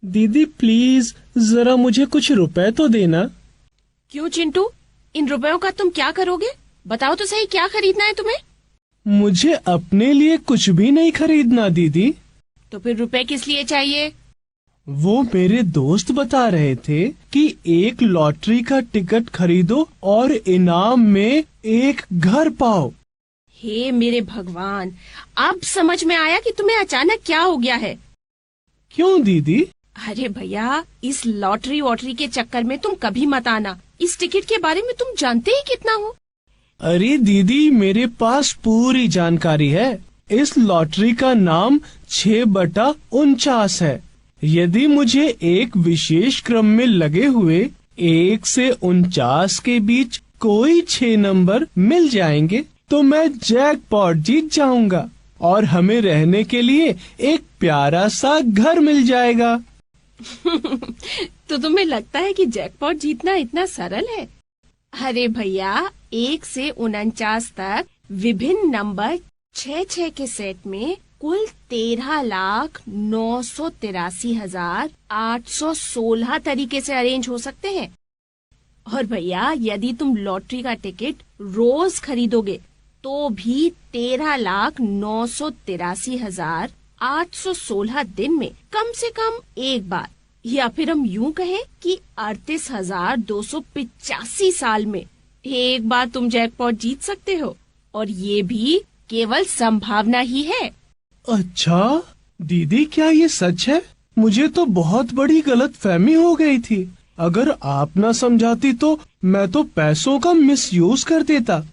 दीदी प्लीज जरा मुझे कुछ रुपए तो देना। क्यों चिंटू, इन रुपयों का तुम क्या करोगे? बताओ तो सही, क्या खरीदना है तुम्हें? मुझे अपने लिए कुछ भी नहीं खरीदना दीदी। तो फिर रुपए किस लिए चाहिए? वो मेरे दोस्त बता रहे थे कि एक लॉटरी का टिकट खरीदो और इनाम में एक घर पाओ। हे मेरे भगवान, अब समझ में आया कि तुम्हें अचानक क्या हो गया है। क्यों दीदी? अरे भैया, इस लॉटरी वॉटरी के चक्कर में तुम कभी मत आना। इस टिकट के बारे में तुम जानते ही कितना हो। अरे दीदी, मेरे पास पूरी जानकारी है। इस लॉटरी का नाम 6/49 है। यदि मुझे एक विशेष क्रम में लगे हुए 1 से 49 के बीच कोई 6 नंबर मिल जाएंगे तो मैं जैकपॉट जीत जाऊंगा और हमें रहने के लिए एक प्यारा सा घर मिल जाएगा। तो तुम्हें लगता है कि जैकपॉट जीतना इतना सरल है? अरे भैया, 1 से 49 तक विभिन्न नंबर 6 के सेट में कुल 13,983,816 तरीके से अरेंज हो सकते हैं। और भैया, यदि तुम लॉटरी का टिकट रोज खरीदोगे तो भी 13,983,816 दिन में कम से कम एक बार, या फिर हम यूं कहें कि 38,285 साल में एक बार तुम जैकपॉट जीत सकते हो। और ये भी केवल संभावना ही है। अच्छा दीदी, क्या ये सच है? मुझे तो बहुत बड़ी गलतफहमी हो गई थी। अगर आप ना समझाती तो मैं तो पैसों का मिसयूज कर देता।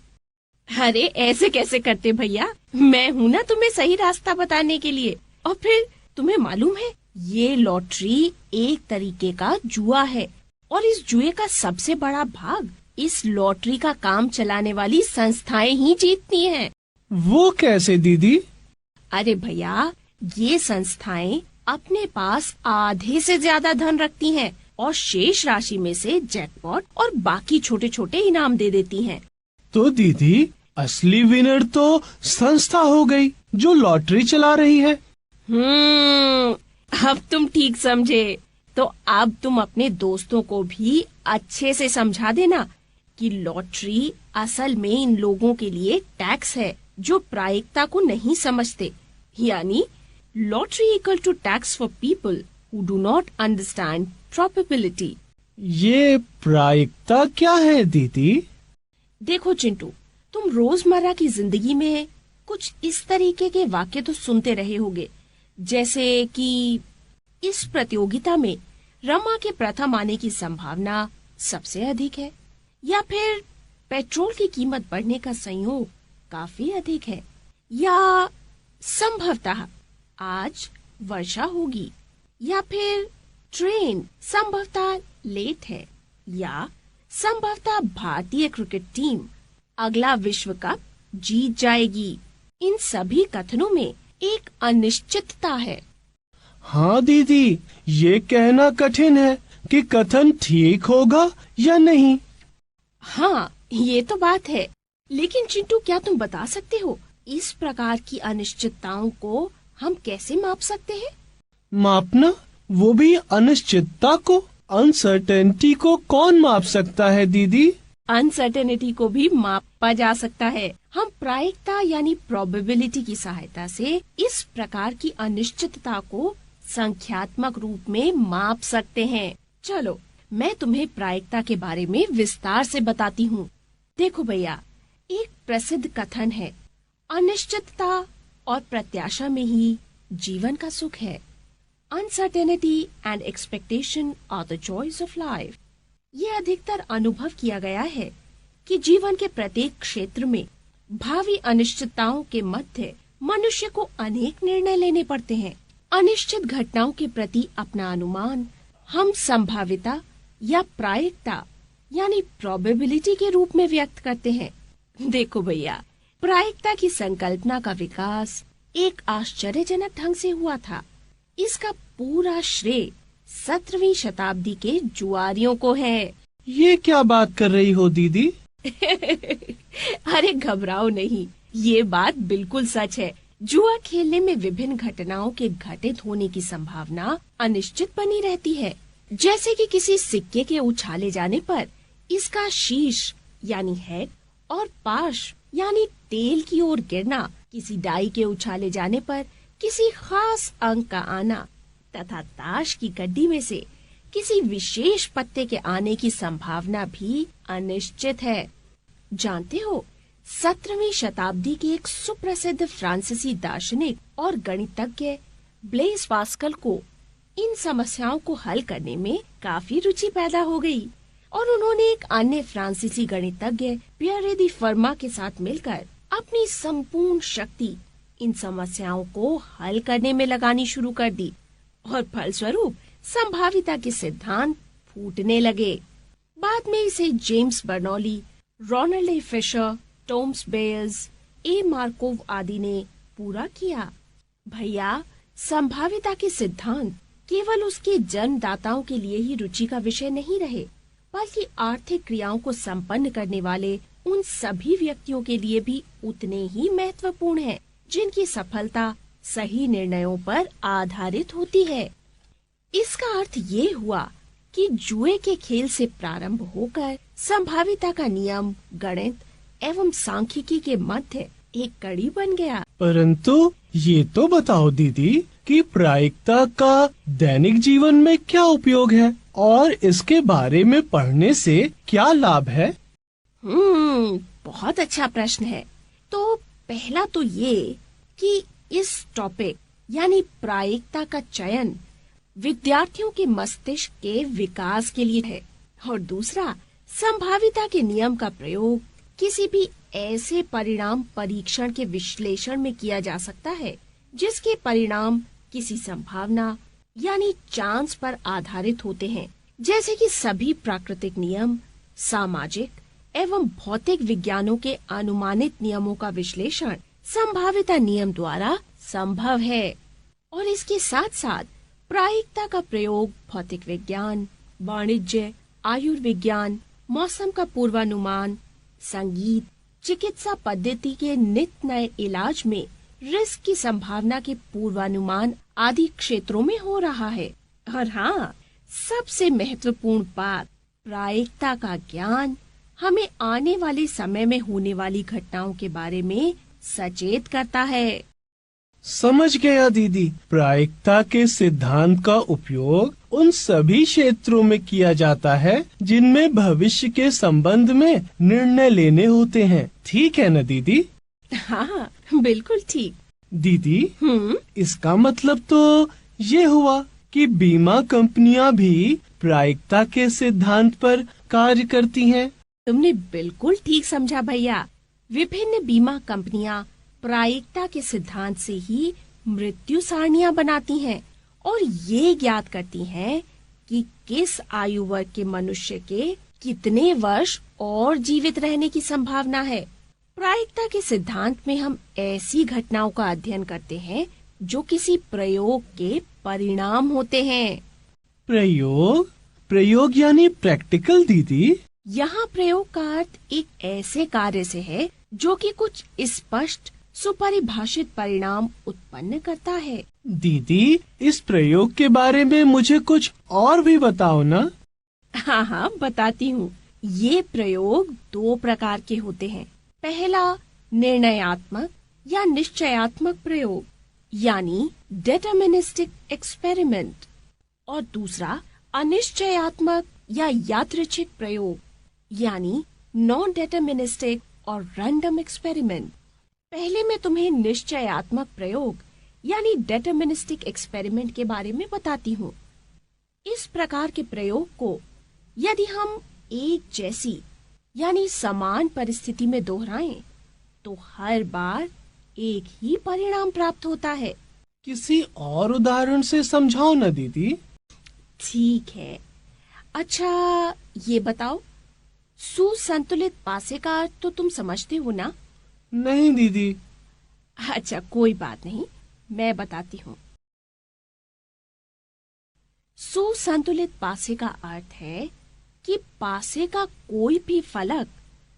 अरे ऐसे कैसे करते भैया, मैं हूँ ना तुम्हें सही रास्ता बताने के लिए। और फिर तुम्हें मालूम है, ये लॉटरी एक तरीके का जुआ है और इस जुए का सबसे बड़ा भाग इस लॉटरी का काम चलाने वाली संस्थाएं ही जीतती हैं। वो कैसे दीदी? अरे भैया, ये संस्थाएं अपने पास आधे से ज्यादा धन रखती हैं और शेष राशि में से जैकपॉट और बाकी छोटे छोटे इनाम दे देती हैं। तो दीदी, असली विनर तो संस्था हो गई जो लॉटरी चला रही है। अब तुम ठीक समझे। तो अब तुम अपने दोस्तों को भी अच्छे से समझा देना कि लॉटरी असल में इन लोगों के लिए टैक्स है जो प्रायिकता को नहीं समझते। यानी lottery equal to tax for people who do not understand probability. ये प्रायिकता क्या है दीदी? देखो चिंटू, तुम रोजमर्रा की जिंदगी में कुछ इस तरीके के वाक्य तो सुनते रहे होगे, जैसे कि इस प्रतियोगिता में रमा के प्रथम आने की संभावना सबसे अधिक है, या फिर पेट्रोल की कीमत बढ़ने का संयोग काफी अधिक है, या संभवतः आज वर्षा होगी, या फिर ट्रेन संभवतः लेट है, या संभवतः भारतीय क्रिकेट टीम अगला विश्व कप जीत जाएगी। इन सभी कथनों में एक अनिश्चितता है। हाँ दीदी, ये कहना कठिन है कि कथन ठीक होगा या नहीं। हाँ, ये तो बात है। लेकिन चिंटू, क्या तुम बता सकते हो इस प्रकार की अनिश्चितताओं को हम कैसे माप सकते हैं? मापना? वो भी अनिश्चितता को? अनसर्टेनिटी को कौन माप सकता है दीदी? अनसर्टेनिटी को भी मापा जा सकता है। हम प्रायिकता यानी प्रोबेबिलिटी की सहायता से इस प्रकार की अनिश्चितता को संख्यात्मक रूप में माप सकते हैं। चलो, मैं तुम्हें प्रायिकता के बारे में विस्तार से बताती हूँ। देखो भैया, एक प्रसिद्ध कथन है, अनिश्चितता और प्रत्याशा में ही जीवन का सुख है। Uncertainty and expectation are the joys of life. ये अधिकतर अनुभव किया गया है कि जीवन के प्रत्येक क्षेत्र में भावी अनिश्चितताओं के मध्य मनुष्य को अनेक निर्णय लेने पड़ते हैं। अनिश्चित घटनाओं के प्रति अपना अनुमान हम संभाव्यता या प्रायिकता यानी प्रोबेबिलिटी के रूप में व्यक्त करते हैं। देखो भैया, प्रायिकता की संकल्पना का विकास एक आश्चर्यजनक ढंग से हुआ था। इसका पूरा श्रेय 17वीं शताब्दी के जुआरियों को है। ये क्या बात कर रही हो दीदी? अरे घबराओ नहीं, ये बात बिल्कुल सच है। जुआ खेलने में विभिन्न घटनाओं के घटित होने की संभावना अनिश्चित बनी रहती है। जैसे कि किसी सिक्के के उछाले जाने पर इसका शीश यानी हेड और पाश यानी टेल की ओर गिरना, किसी डाई के उछाले जाने पर किसी खास अंक का आना तथा ताश की गड्डी में से किसी विशेष पत्ते के आने की संभावना भी अनिश्चित है। जानते हो, 17वीं शताब्दी के एक सुप्रसिद्ध फ्रांसीसी दार्शनिक और गणितज्ञ ब्लेज पास्कल को इन समस्याओं को हल करने में काफी रुचि पैदा हो गई और उन्होंने एक अन्य फ्रांसीसी गणितज्ञ पियरे दी फर्मा के साथ मिलकर अपनी संपूर्ण शक्ति इन समस्याओं को हल करने में लगानी शुरू कर दी और फलस्वरूप संभाविता के सिद्धांत फूटने लगे। बाद में इसे जेम्स बर्नौली, रोनाल्ड ए फिशर, टॉमस बेयर्स, ए मार्कोव आदि ने पूरा किया। भैया, संभाविता के सिद्धांत केवल उसके जन्मदाताओं के लिए ही रुचि का विषय नहीं रहे, बल्कि आर्थिक क्रियाओं को संपन्न करने वाले उन सभी व्यक्तियों के लिए भी उतने ही महत्वपूर्ण है, जिनकी सफलता सही निर्णयों पर आधारित होती है। इसका अर्थ ये हुआ कि जुए के खेल से प्रारंभ होकर संभाविता का नियम गणित एवं सांख्यिकी के मध्य एक कड़ी बन गया। परंतु ये तो बताओ दीदी कि प्रायिकता का दैनिक जीवन में क्या उपयोग है और इसके बारे में पढ़ने से क्या लाभ है? बहुत अच्छा प्रश्न है। तो पहला तो ये कि इस टॉपिक यानी प्रायिकता का चयन विद्यार्थियों के मस्तिष्क के विकास के लिए है और दूसरा, संभाविता के नियम का प्रयोग किसी भी ऐसे परिणाम परीक्षण के विश्लेषण में किया जा सकता है जिसके परिणाम किसी संभावना यानी चांस पर आधारित होते हैं, जैसे कि सभी प्राकृतिक नियम, सामाजिक एवं भौतिक विज्ञानों के अनुमानित नियमों का विश्लेषण संभाविता नियम द्वारा संभव है। और इसके साथ साथ प्रायिकता का प्रयोग भौतिक विज्ञान, वाणिज्य, आयुर्विज्ञान, मौसम का पूर्वानुमान, संगीत, चिकित्सा पद्धति के नित नए इलाज में रिस्क की संभावना के पूर्वानुमान आदि क्षेत्रों में हो रहा है। और हाँ, सबसे महत्वपूर्ण बात, प्रायिकता का ज्ञान हमें आने वाले समय में होने वाली घटनाओं के बारे में सचेत करता है। समझ गया दीदी। प्रायिकता के सिद्धांत का उपयोग उन सभी क्षेत्रों में किया जाता है जिनमें भविष्य के संबंध में निर्णय लेने होते हैं। ठीक है न दीदी? हाँ, बिल्कुल ठीक। दीदी, इसका मतलब तो ये हुआ कि बीमा कंपनियां भी प्रायिकता के सिद्धांत पर कार्य करती हैं। तुमने बिल्कुल ठीक समझा भैया। विभिन्न बीमा कंपनियां प्रायिकता के सिद्धांत से ही मृत्यु सारणियां बनाती हैं और ये ज्ञात करती हैं कि किस आयु वर्ग के मनुष्य के कितने वर्ष और जीवित रहने की संभावना है। प्रायिकता के सिद्धांत में हम ऐसी घटनाओं का अध्ययन करते हैं जो किसी प्रयोग के परिणाम होते हैं। प्रयोग यानी प्रैक्टिकल दीदी? यहाँ प्रयोग का अर्थ एक ऐसे कार्य से है जो कि कुछ स्पष्ट सुपरिभाषित परिणाम उत्पन्न करता है। दीदी, इस प्रयोग के बारे में मुझे कुछ और भी बताओ ना। हाँ, बताती हूँ। ये प्रयोग दो प्रकार के होते हैं। पहला, निर्णयात्मक या निश्चयात्मक प्रयोग यानी डिटरमिनिस्टिक एक्सपेरिमेंट, और दूसरा अनिश्चयात्मक या यादृच्छिक प्रयोग यानी नॉन डिटरमिनिस्टिक और रैंडम एक्सपेरिमेंट। पहले मैं तुम्हें निश्चयात्मक प्रयोग यानी डिटरमिनिस्टिक एक्सपेरिमेंट के बारे में बताती हूँ। इस प्रकार के प्रयोग को यदि हम एक जैसी यानी समान परिस्थिति में दोहराएं तो हर बार एक ही परिणाम प्राप्त होता है। किसी और उदाहरण से समझाओ ना दीदी। ठीक है। अच्छा, ये बताओ, सुसंतुलित पासे का अर्थ तो तुम समझते हो ना? नहीं दीदी। अच्छा, कोई बात नहीं, मैं बताती हूँ। सुसंतुलित पासे का अर्थ है कि पासे का कोई भी फलक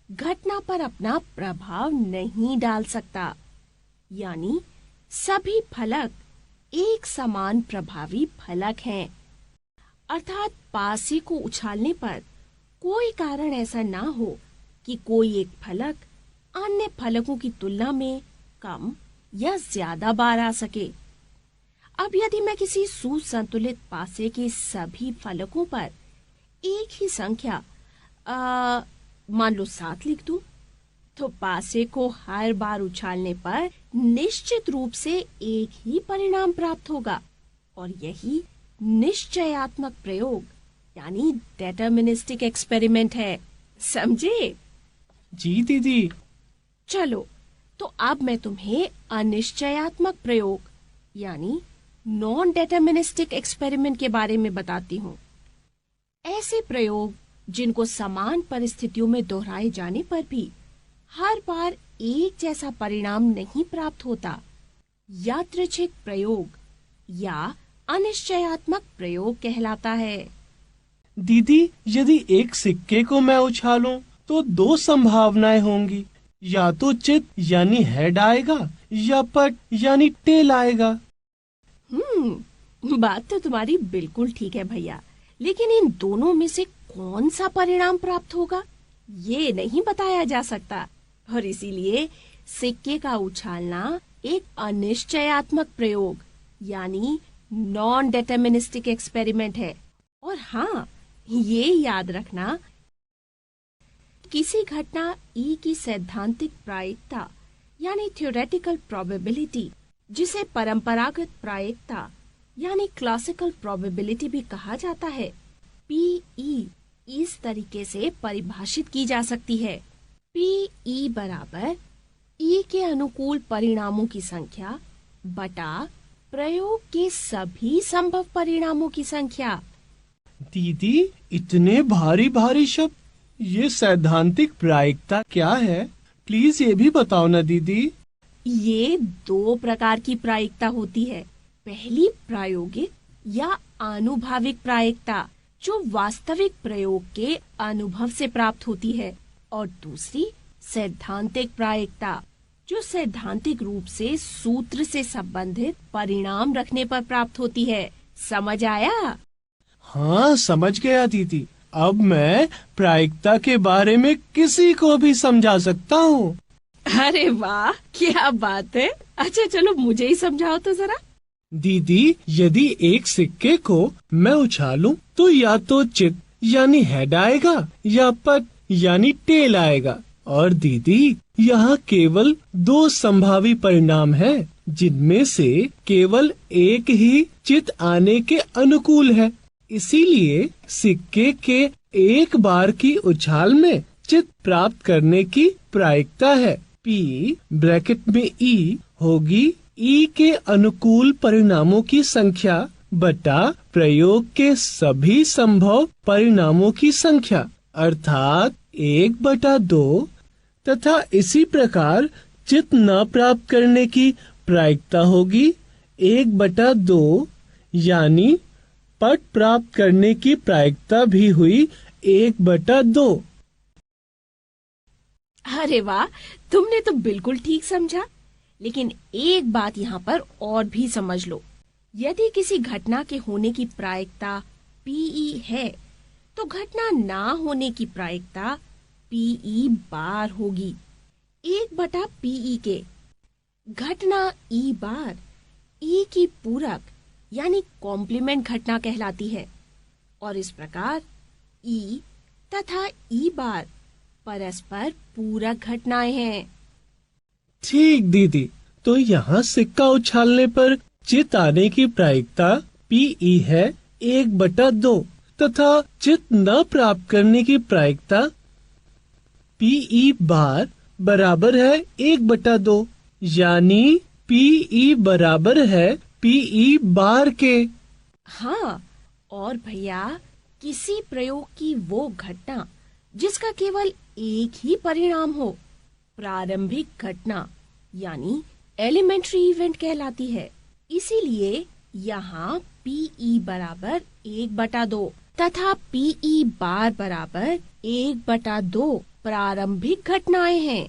घटना पर अपना प्रभाव नहीं डाल सकता, यानी सभी फलक एक समान प्रभावी फलक हैं। अर्थात पासे को उछालने पर कोई कारण ऐसा ना हो कि कोई एक फलक अन्य फलकों की तुलना में कम या ज्यादा बार आ सके। अब यदि मैं किसी सुसंतुलित पासे के सभी फलकों पर एक ही संख्या मान लो 7 लिख दूं, तो पासे को हर बार उछालने पर निश्चित रूप से एक ही परिणाम प्राप्त होगा, और यही निश्चयात्मक प्रयोग यानी डिटरमिनिस्टिक एक्सपेरिमेंट है। समझे? जी दीदी। चलो, तो अब मैं तुम्हें अनिश्चयात्मक प्रयोग यानी नॉन डिटरमिनिस्टिक एक्सपेरिमेंट के बारे में बताती हूँ। ऐसे प्रयोग जिनको समान परिस्थितियों में दोहराए जाने पर भी हर बार एक जैसा परिणाम नहीं प्राप्त होता, यादृच्छिक प्रयोग या अनिश्चयात्मक प्रयोग कहलाता है। दीदी, यदि एक सिक्के को मैं उछालूं तो 2 संभावनाएं होंगी, या तो चित यानी हेड आएगा या पट यानी टेल आएगा। बात तो तुम्हारी बिल्कुल ठीक है भैया, लेकिन इन दोनों में से कौन सा परिणाम प्राप्त होगा ये नहीं बताया जा सकता, और इसीलिए सिक्के का उछालना एक अनिश्चयात्मक प्रयोग यानी नॉन डिटरमिनिस्टिक एक्सपेरिमेंट है। और हाँ, ये याद रखना, किसी घटना ई की सैद्धांतिक प्रायिकता यानी थ्योरेटिकल प्रोबेबिलिटी, जिसे परंपरागत प्रायिकता यानी क्लासिकल प्रोबेबिलिटी भी कहा जाता है, पीई इस तरीके से परिभाषित की जा सकती है। पीई बराबर ई के अनुकूल परिणामों की संख्या बटा प्रयोग के सभी संभव परिणामों की संख्या। दीदी, इतने भारी भारी शब्द, ये सैद्धांतिक प्रायिकता क्या है? प्लीज ये भी बताओ ना दीदी। ये 2 प्रकार की प्रायिकता होती है। पहली प्रायोगिक या आनुभाविक प्रायिकता, जो वास्तविक प्रयोग के अनुभव से प्राप्त होती है, और दूसरी सैद्धांतिक प्रायिकता, जो सैद्धांतिक रूप से सूत्र से संबंधित परिणाम रखने पर प्राप्त होती है। समझ आया? हाँ, समझ गया दीदी। अब मैं प्रायिकता के बारे में किसी को भी समझा सकता हूँ। अरे वाह, क्या बात है। अच्छा चलो, मुझे ही समझाओ तो जरा। दीदी, यदि एक सिक्के को मैं उछालूं तो या तो चित यानी हेड आएगा या पट यानी टेल आएगा। और दीदी, यहाँ केवल 2 संभावी परिणाम हैं, जिनमें से केवल एक ही चित आने के अनुकूल है। इसीलिए सिक्के के एक बार की उछाल में चित प्राप्त करने की प्रायिकता है P ब्रैकेट में E होगी E के अनुकूल परिणामों की संख्या बटा प्रयोग के सभी संभव परिणामों की संख्या, अर्थात 1/2, तथा इसी प्रकार चित न प्राप्त करने की प्रायिकता होगी 1/2, यानी पट प्राप्त करने की प्रायिकता भी हुई 1/2। अरे वाह, तुमने तो बिल्कुल ठीक समझा। लेकिन एक बात यहाँ पर और भी समझ लो, यदि किसी घटना के होने की प्रायिकता पीई है, तो घटना ना होने की प्रायिकता पीई बार होगी 1/पीई के। घटना ई बार ई की पूरक यानी कॉम्प्लीमेंट घटना कहलाती है, और इस प्रकार ई तथा ई बार परस्पर पूरक घटनाएं हैं। ठीक दीदी, तो यहाँ सिक्का उछालने पर चित आने की प्रायिकता Pe है 1/2 तथा चित न प्राप्त करने की प्रायिकता Pe बार बराबर है 1/2, यानी Pe बराबर है Pe बार के। हाँ, और भैया, किसी प्रयोग की वो घटना जिसका केवल एक ही परिणाम हो, प्रारंभिक घटना यानी एलिमेंट्री इवेंट कहलाती है। इसीलिए यहाँ Pe बराबर 1/2 तथा Pe बार बराबर 1/2 प्रारंभिक घटनाएं हैं।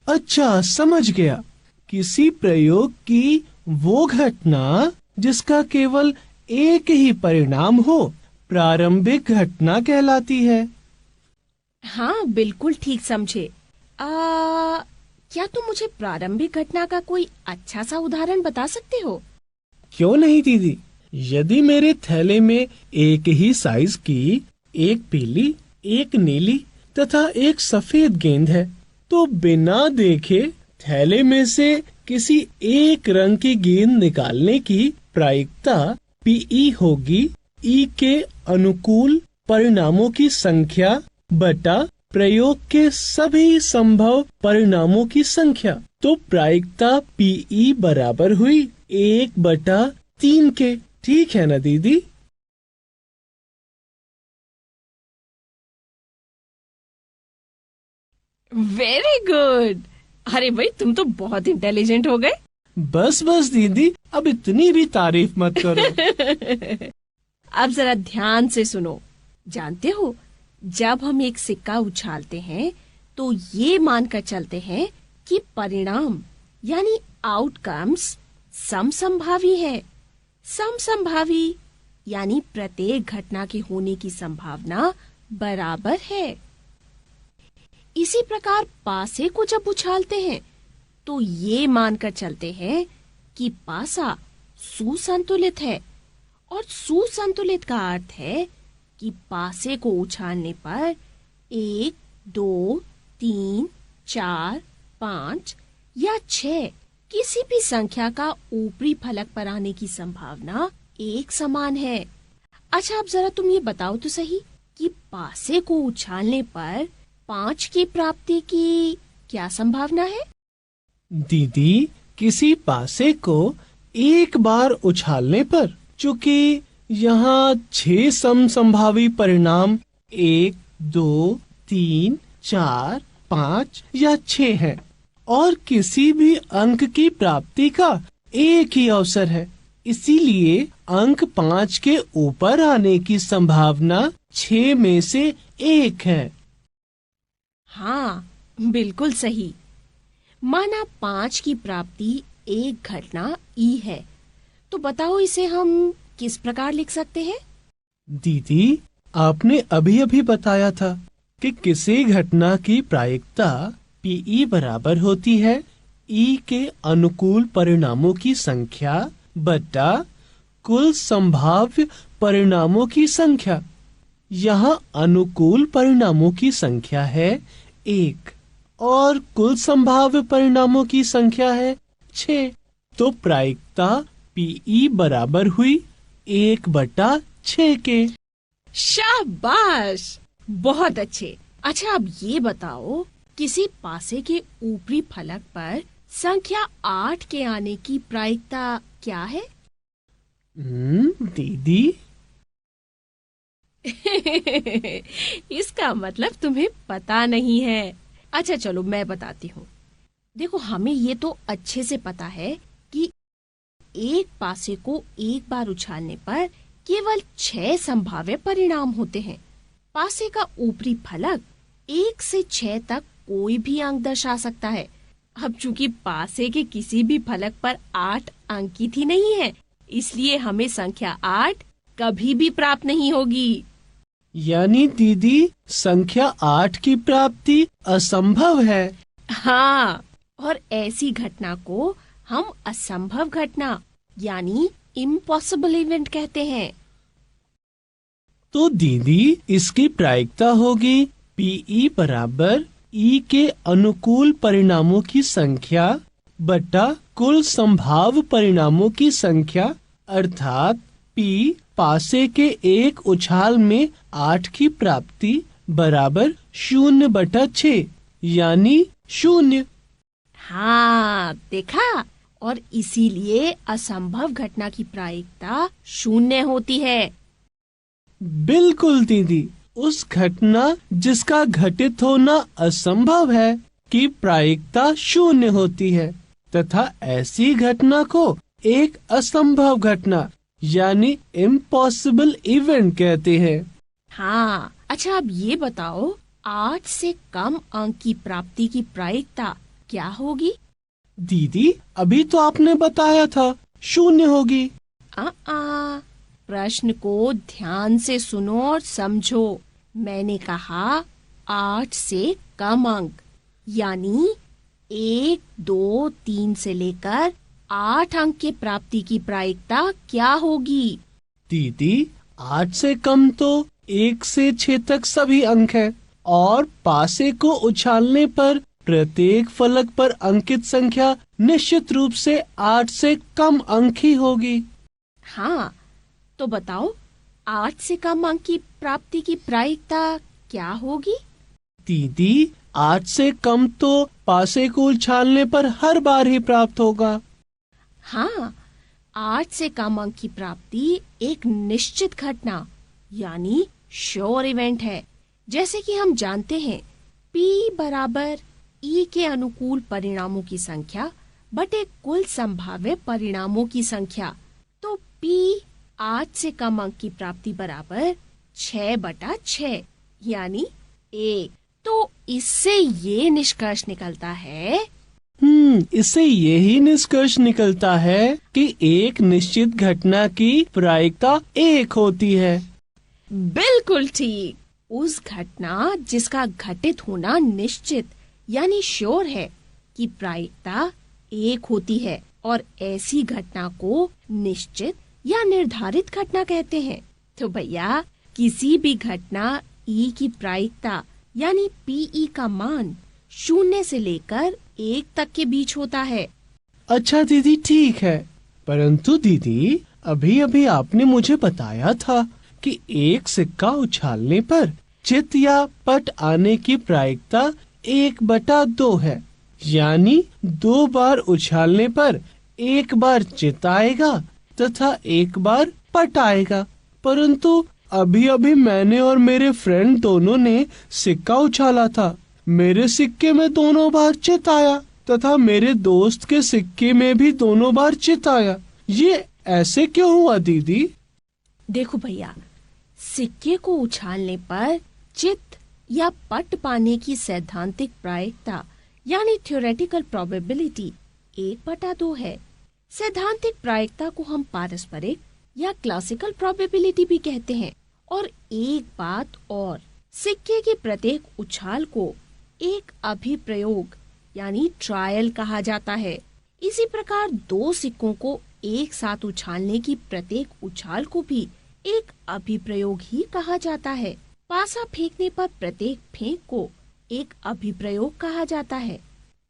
अच्छा, समझ गया। किसी प्रयोग की वो घटना जिसका केवल एक ही परिणाम हो, प्रारंभिक घटना कहलाती है। हाँ, बिल्कुल ठीक समझे। क्या तुम मुझे प्रारंभिक घटना का कोई अच्छा सा उदाहरण बता सकते हो? क्यों नहीं दीदी। यदि मेरे थैले में एक ही साइज की एक पीली, एक नीली तथा एक सफेद गेंद है, तो बिना देखे थैले में से किसी एक रंग की गेंद निकालने की प्रायिकता पीई होगी ई के अनुकूल परिणामों की संख्या बटा प्रयोग के सभी संभव परिणामों की संख्या। तो प्रायिकता पीई बराबर हुई 1/3 के। ठीक है ना दीदी? Very good. अरे भाई, तुम तो बहुत इंटेलिजेंट हो गए। बस बस दीदी, अब इतनी भी तारीफ मत करो। अब जरा ध्यान से सुनो। जानते हो, जब हम एक सिक्का उछालते हैं तो ये मानकर चलते हैं कि परिणाम यानी आउटकम्स समसंभावी है। समसंभावी यानी प्रत्येक घटना के होने की संभावना बराबर है। इसी प्रकार पासे को जब उछालते हैं तो ये मानकर चलते हैं कि पासा सुसंतुलित है, और सुसंतुलित का अर्थ है कि पासे को उछालने पर 1, 2, 3, 4, 5 या 6 किसी भी संख्या का ऊपरी फलक पर आने की संभावना एक समान है। अच्छा, अब जरा तुम ये बताओ तो सही कि पासे को उछालने पर 5 की प्राप्ति की क्या संभावना है? दीदी, किसी पासे को एक बार उछालने पर, चूंकि यहाँ 6 समसंभावी परिणाम 1, 2, 3, 4, 5 या 6 हैं, और किसी भी अंक की प्राप्ति का एक ही अवसर है, इसीलिए अंक 5 के ऊपर आने की संभावना 6 में से 1 है। हाँ, बिल्कुल सही। माना 5 की प्राप्ति एक घटना ई है, तो बताओ इसे हम किस प्रकार लिख सकते हैं? दीदी, आपने अभी अभी बताया था कि किसी घटना की प्रायिकता पीई बराबर होती है ई के अनुकूल परिणामों की संख्या बटा कुल संभाव्य परिणामों की संख्या। यहाँ अनुकूल परिणामों की संख्या है 1 और कुल संभाव्य परिणामों की संख्या है 6। तो प्रायिकता पीई बराबर हुई 1/6 के। शाबाश, बहुत अच्छे। अच्छा, अब ये बताओ, किसी पासे के ऊपरी फलक पर संख्या 8 के आने की प्रायिकता क्या है? दीदी इसका मतलब तुम्हें पता नहीं है। अच्छा चलो, मैं बताती हूँ। देखो, हमें ये तो अच्छे से पता है कि एक पासे को एक बार उछालने पर केवल 6 संभाव्य परिणाम होते हैं। पासे का ऊपरी फलक 1 से 6 तक कोई भी अंक दर्शा सकता है। अब चूंकि पासे के किसी भी फलक पर 8 अंकित ही नहीं है, इसलिए हमें संख्या 8 कभी भी प्राप्त नहीं होगी। यानी दीदी, संख्या 8 की प्राप्ति असंभव है। हाँ, और ऐसी घटना को हम असंभव घटना यानी इम्पॉसिबल इवेंट कहते हैं। तो दीदी, इसकी प्रायिकता होगी पीई बराबर ई के अनुकूल परिणामों की संख्या बटा कुल संभाव्य परिणामों की संख्या, अर्थात पी पासे के एक उछाल में 8 की प्राप्ति बराबर 0/6 यानी 0। हाँ, देखा, और इसीलिए असंभव घटना की प्रायिकता 0 होती है। बिल्कुल दीदी, उस घटना जिसका घटित होना असंभव है की प्रायिकता 0 होती है, तथा ऐसी घटना को एक असंभव घटना यानी इम्पॉसिबल इवेंट कहते हैं। हाँ, अच्छा अब ये बताओ 8 से कम अंक की प्राप्ति की प्रायिकता क्या होगी? दीदी, अभी तो आपने बताया था 0 होगी। प्रश्न को ध्यान से सुनो और समझो। मैंने कहा 8 से कम अंक, यानी 1, 2, 3 से लेकर 8 अंक के प्राप्ति की प्रायिकता क्या होगी? दीदी, 8 से कम तो 1 से 6 तक सभी अंक है, और पासे को उछालने पर प्रत्येक फलक पर अंकित संख्या निश्चित रूप से 8 से कम अंक ही होगी। हाँ, तो बताओ 8 से कम अंक की प्राप्ति की प्रायिकता क्या होगी? दीदी, 8 से कम तो पासे को उछालने पर हर बार ही प्राप्त होगा। हाँ, 8 से कम अंक की प्राप्ति एक निश्चित घटना यानी श्योर इवेंट है। जैसे कि हम जानते हैं P बराबर E के अनुकूल परिणामों की संख्या बटे कुल संभाव्य परिणामों की संख्या। तो P 8 से कम अंक की प्राप्ति बराबर 6/6 यानी 1। तो इससे ये निष्कर्ष निकलता है इससे यही निष्कर्ष निकलता है कि एक निश्चित घटना की प्रायिकता 1 होती है। बिल्कुल ठीक। उस घटना जिसका घटित होना निश्चित यानी श्योर है की प्रायिकता 1 होती है, और ऐसी घटना को निश्चित या निर्धारित घटना कहते हैं। तो भैया, किसी भी घटना E की प्रायिकता यानी PE का मान 0 से लेकर 1 तक के बीच होता है। अच्छा दीदी, ठीक है। परंतु दीदी, अभी अभी आपने मुझे बताया था कि एक सिक्का उछालने पर चित या पट आने की प्रायिकता 1/2 है, यानी 2 बार उछालने पर 1 बार चित आएगा तथा 1 बार पट आएगा। परंतु अभी अभी मैंने और मेरे फ्रेंड दोनों ने सिक्का उछाला था। मेरे सिक्के में दोनों बार चित आया तथा मेरे दोस्त के सिक्के में भी दोनों बार चित आया। ये ऐसे क्यों हुआ दीदी? देखो भैया, सिक्के को उछालने पर चित या पट पाने की सैद्धांतिक प्रायिकता यानी थ्योरेटिकल प्रोबेबिलिटी 1/2 है। सैद्धांतिक प्रायिकता को हम पारस्परिक या क्लासिकल प्रोबेबिलिटी भी कहते हैं। और एक बात और, सिक्के के प्रत्येक उछाल को एक अभिप्रयोग यानी ट्रायल कहा जाता है। इसी प्रकार 2 सिक्कों को एक साथ उछालने की प्रत्येक उछाल को भी एक अभिप्रयोग ही कहा जाता है। पासा फेंकने पर प्रत्येक फेंक को एक अभिप्रयोग कहा जाता है।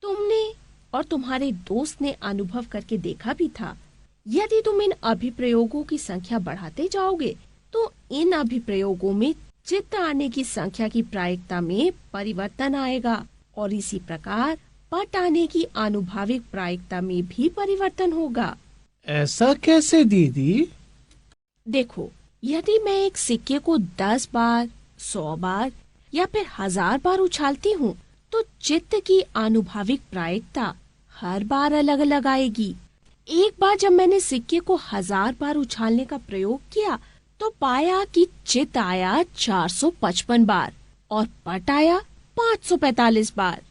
तुमने और तुम्हारे दोस्त ने अनुभव करके देखा भी था। यदि तुम इन अभिप्रयोगों की संख्या बढ़ाते जाओगे तो इन अभिप्रयोगों में चित्त आने की संख्या की प्रायिकता में परिवर्तन आएगा, और इसी प्रकार पट आने की आनुभाविक प्रायिकता में भी परिवर्तन होगा। ऐसा कैसे दीदी? देखो, यदि मैं एक सिक्के को 10 बार, 100 बार या फिर 1000 बार उछालती हूँ, तो चित्त की आनुभाविक प्रायिकता हर बार अलग अलग आएगी। एक बार जब मैंने सिक्के को 1000 बार उछालने का प्रयोग किया तो पाया कि चित्त आया 455 बार और पट आया 545 बार।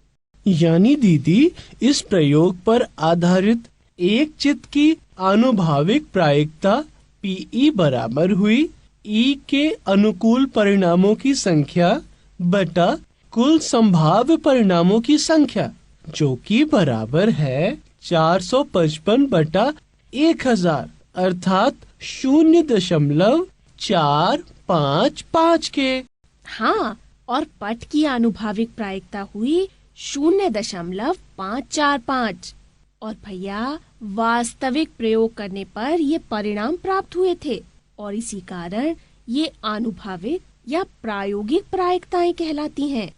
यानी दीदी, इस प्रयोग पर आधारित एक चित्त की आनुभाविक प्रायिकता PE बराबर हुई E के अनुकूल परिणामों की संख्या बटा कुल संभाव्य परिणामों की संख्या, जो कि बराबर है 455/1000 अर्थात 0.455 के। हाँ, और पट की आनुभाविक प्रायिकता हुई 0.545। और भैया, वास्तविक प्रयोग करने पर ये परिणाम प्राप्त हुए थे, और इसी कारण ये आनुभाविक या प्रायोगिक प्रायिकताएं कहलाती हैं।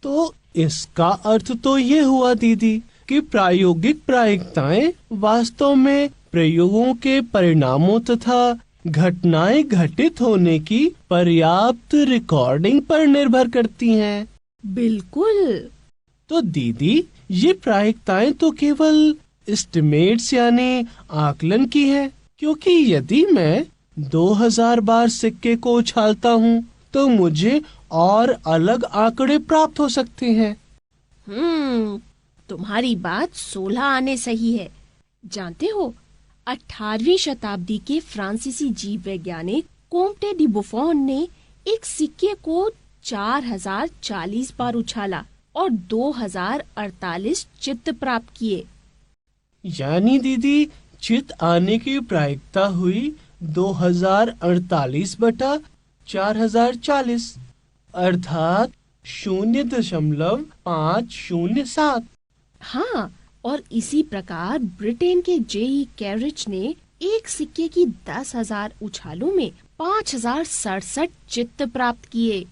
तो इसका अर्थ तो ये हुआ दीदी कि प्रायोगिक प्रायिकताएं वास्तव में प्रयोगों के परिणामों तथा घटनाएं घटित होने की पर्याप्त रिकॉर्डिंग पर निर्भर करती हैं। बिल्कुल। तो दीदी, ये प्रायिकताएं तो केवल एस्टिमेट्स यानी आकलन की है, क्योंकि यदि मैं 2000 बार सिक्के को उछालता हूँ तो मुझे और अलग आंकड़े प्राप्त हो सकते हैं। तुम्हारी बात 16 आने सही है। जानते हो, 18वीं शताब्दी के फ्रांसीसी जीव वैज्ञानिक कोम्टे डी बुफोन ने एक सिक्के को 4040 बार उछाला और 2048 चित्त प्राप्त किए। यानी दीदी, चित्त आने की प्रायिकता हुई 2048 बटा 4040, अर्थात 0.507। हाँ, और इसी प्रकार ब्रिटेन के जेई कैरिच ने एक सिक्के की 10,000 उछालों में 5,067 चित्त प्राप्त किए।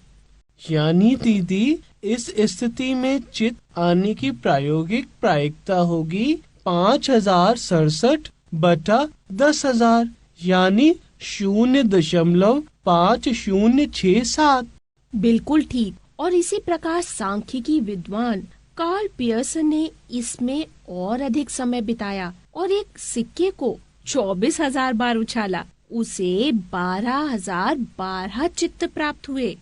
यानी दीदी, इस स्थिति में चित्त आने की प्रायोगिक प्रायिकता होगी 5,067 बटा 10,000, यानी 0.5067। बिल्कुल ठीक। और इसी प्रकार सांख्यिकी विद्वान कार्ल पियर्सन ने इसमें और अधिक समय बिताया और एक सिक्के को 24,000 बार उछाला। उसे 12,012 चित्त प्राप्त हुए।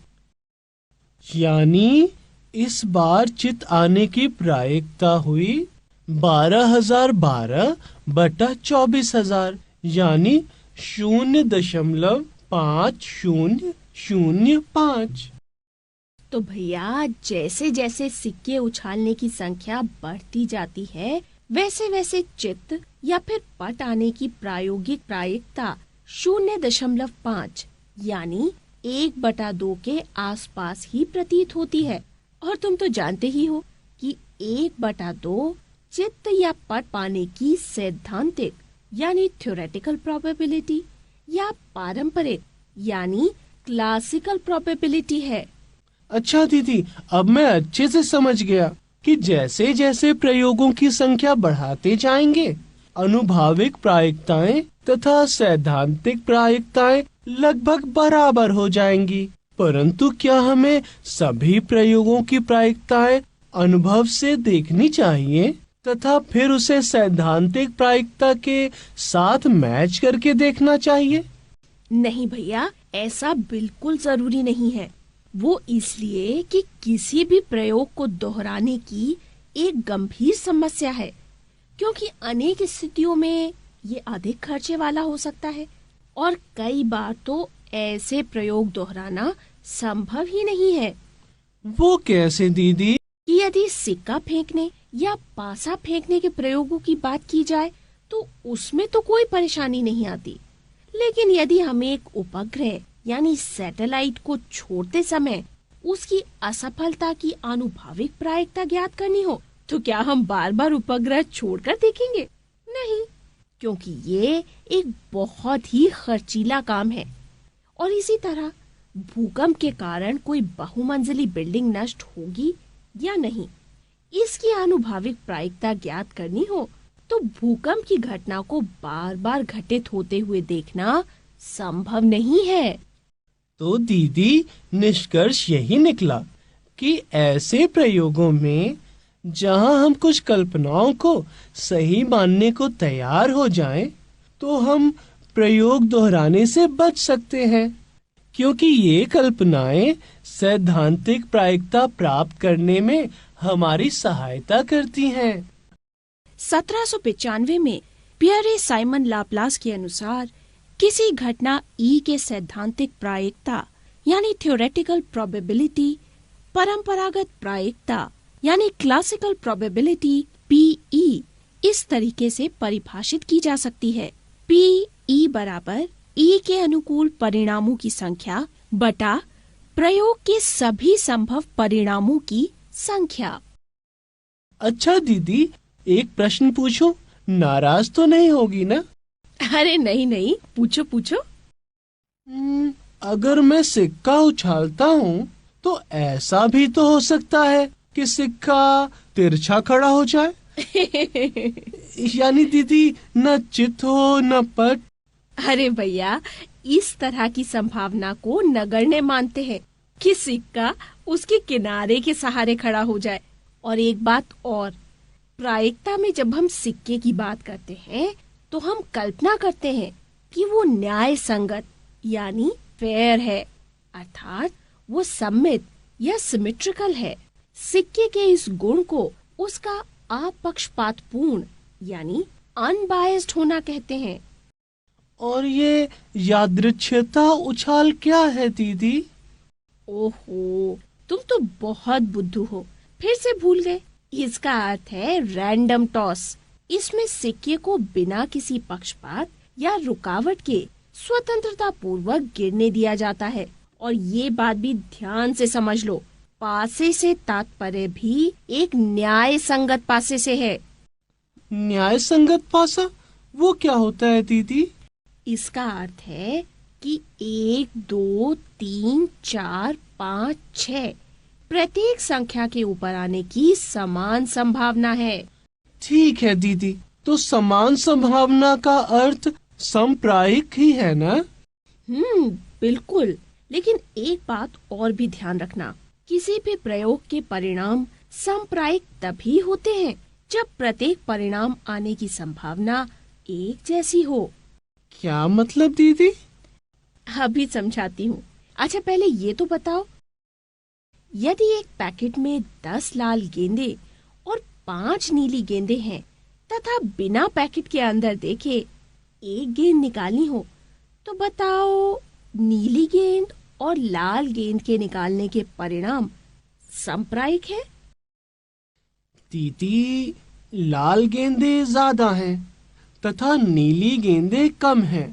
यानी इस बार चित्त आने की प्रायिकता हुई 12,012 बटा 24,000, यानी 0.5005। तो भैया, जैसे जैसे सिक्के उछालने की संख्या बढ़ती जाती है, वैसे वैसे चित्त या फिर पट आने की प्रायोगिक प्रायिकता 0.5 यानी 1/2 के आसपास ही प्रतीत होती है। और तुम तो जानते ही हो कि 1/2 चित्त या पट पाने की सैद्धांतिक यानी थ्योरेटिकल प्रोबेबिलिटी या पारंपरिक यानी क्लासिकल प्रोबेबिलिटी है। अच्छा दीदी, अब मैं अच्छे से समझ गया कि जैसे जैसे प्रयोगों की संख्या बढ़ाते जाएंगे, अनुभाविक प्रायिकताएं तथा सैद्धांतिक प्रायिकताएं लगभग बराबर हो जाएंगी। परंतु क्या हमें सभी प्रयोगों की प्रायिकताएं अनुभव से देखनी चाहिए तथा फिर उसे सैद्धांतिक प्रायिकता के साथ मैच करके देखना चाहिए? नहीं भैया, ऐसा बिल्कुल जरूरी नहीं है। वो इसलिए कि किसी भी प्रयोग को दोहराने की एक गंभीर समस्या है, क्योंकि अनेक स्थितियों में ये अधिक खर्चे वाला हो सकता है और कई बार तो ऐसे प्रयोग दोहराना संभव ही नहीं है। वो कैसे दीदी? कि यदि सिक्का फेंकने या पासा फेंकने के प्रयोगों की बात की जाए तो उसमें तो कोई परेशानी नहीं आती, लेकिन यदि हमें एक उपग्रह यानी सैटेलाइट को छोड़ते समय उसकी असफलता की आनुभाविक प्रायिकता ज्ञात करनी हो, तो क्या हम बार बार उपग्रह छोड़कर देखेंगे? नहीं, क्योंकि ये एक बहुत ही खर्चीला काम है। और इसी तरह भूकंप के कारण कोई बहुमंजिली बिल्डिंग नष्ट होगी या नहीं, इसकी आनुभाविक प्रायिकता ज्ञात करनी हो तो भूकंप की घटना को बार बार घटित होते हुए देखना संभव नहीं है। तो दीदी, निष्कर्ष यही निकला कि ऐसे प्रयोगों में जहां हम कुछ कल्पनाओं को सही मानने को तैयार हो जाएं, तो हम प्रयोग दोहराने से बच सकते हैं, क्योंकि ये कल्पनाएं सैद्धांतिक प्रायिकता प्राप्त करने में हमारी सहायता करती हैं। 1795 में पियरे साइमन लाप्लास के अनुसार किसी घटना E के सैद्धांतिक प्रायिकता यानी थ्योरेटिकल प्रोबेबिलिटी परंपरागत प्रायिकता यानी क्लासिकल प्रोबेबिलिटी PE इस तरीके से परिभाषित की जा सकती है। PE बराबर E के अनुकूल परिणामों की संख्या बटा प्रयोग के सभी संभव परिणामों की संख्या। अच्छा दीदी, एक प्रश्न पूछूं? नाराज तो नहीं होगी ना? अरे नहीं नहीं, पूछो पूछो। अगर मैं सिक्का उछालता हूँ तो ऐसा भी तो हो सकता है कि सिक्का तिरछा खड़ा हो जाए। यानी दीदी, न चित्त हो न पट। अरे भैया, इस तरह की संभावना को नगण्य मानते हैं कि सिक्का उसके किनारे के सहारे खड़ा हो जाए। और एक बात और, प्रायिकता में जब हम सिक्के की बात करते हैं तो हम कल्पना करते हैं कि वो न्याय संगत यानी फेयर है, अर्थात वो सम्मित यह सिमेट्रिकल है। सिक्के के इस गुण को उसका अपक्षपातपूर्ण यानी अनबायस्ड होना कहते हैं। और ये यादृच्छिकता उछाल क्या है दीदी? ओहो, तुम तो बहुत बुद्धू हो, फिर से भूल गए। इसका अर्थ है रैंडम टॉस। इसमें सिक्के को बिना किसी पक्षपात या रुकावट के स्वतंत्रता पूर्वक गिरने दिया जाता है। और ये बात भी ध्यान से समझ लो, पासे से तात्पर्य भी एक न्याय संगत पासे से है। न्याय संगत पासा वो क्या होता है दीदी? इसका अर्थ है कि 1, 2, 3, 4, 5, 6 प्रत्येक संख्या के ऊपर आने की समान संभावना है। ठीक है दीदी, तो समान संभावना का अर्थ समप्रायिक ही है ना? बिल्कुल। लेकिन एक बात और भी ध्यान रखना, किसी भी प्रयोग के परिणाम समप्रायिक तभी होते हैं जब प्रत्येक परिणाम आने की संभावना एक जैसी हो। क्या मतलब दीदी? अभी समझाती हूँ। अच्छा, पहले ये तो बताओ, यदि एक पैकेट में 10 लाल गेंदे और 5 नीली गेंदे हैं तथा बिना पैकेट के अंदर देखे एक गेंद निकालनी हो, तो बताओ नीली गेंद और लाल गेंद के निकालने के परिणाम समप्रायिक है? दीदी, लाल गेंदे ज्यादा हैं तथा नीली गेंदे कम हैं,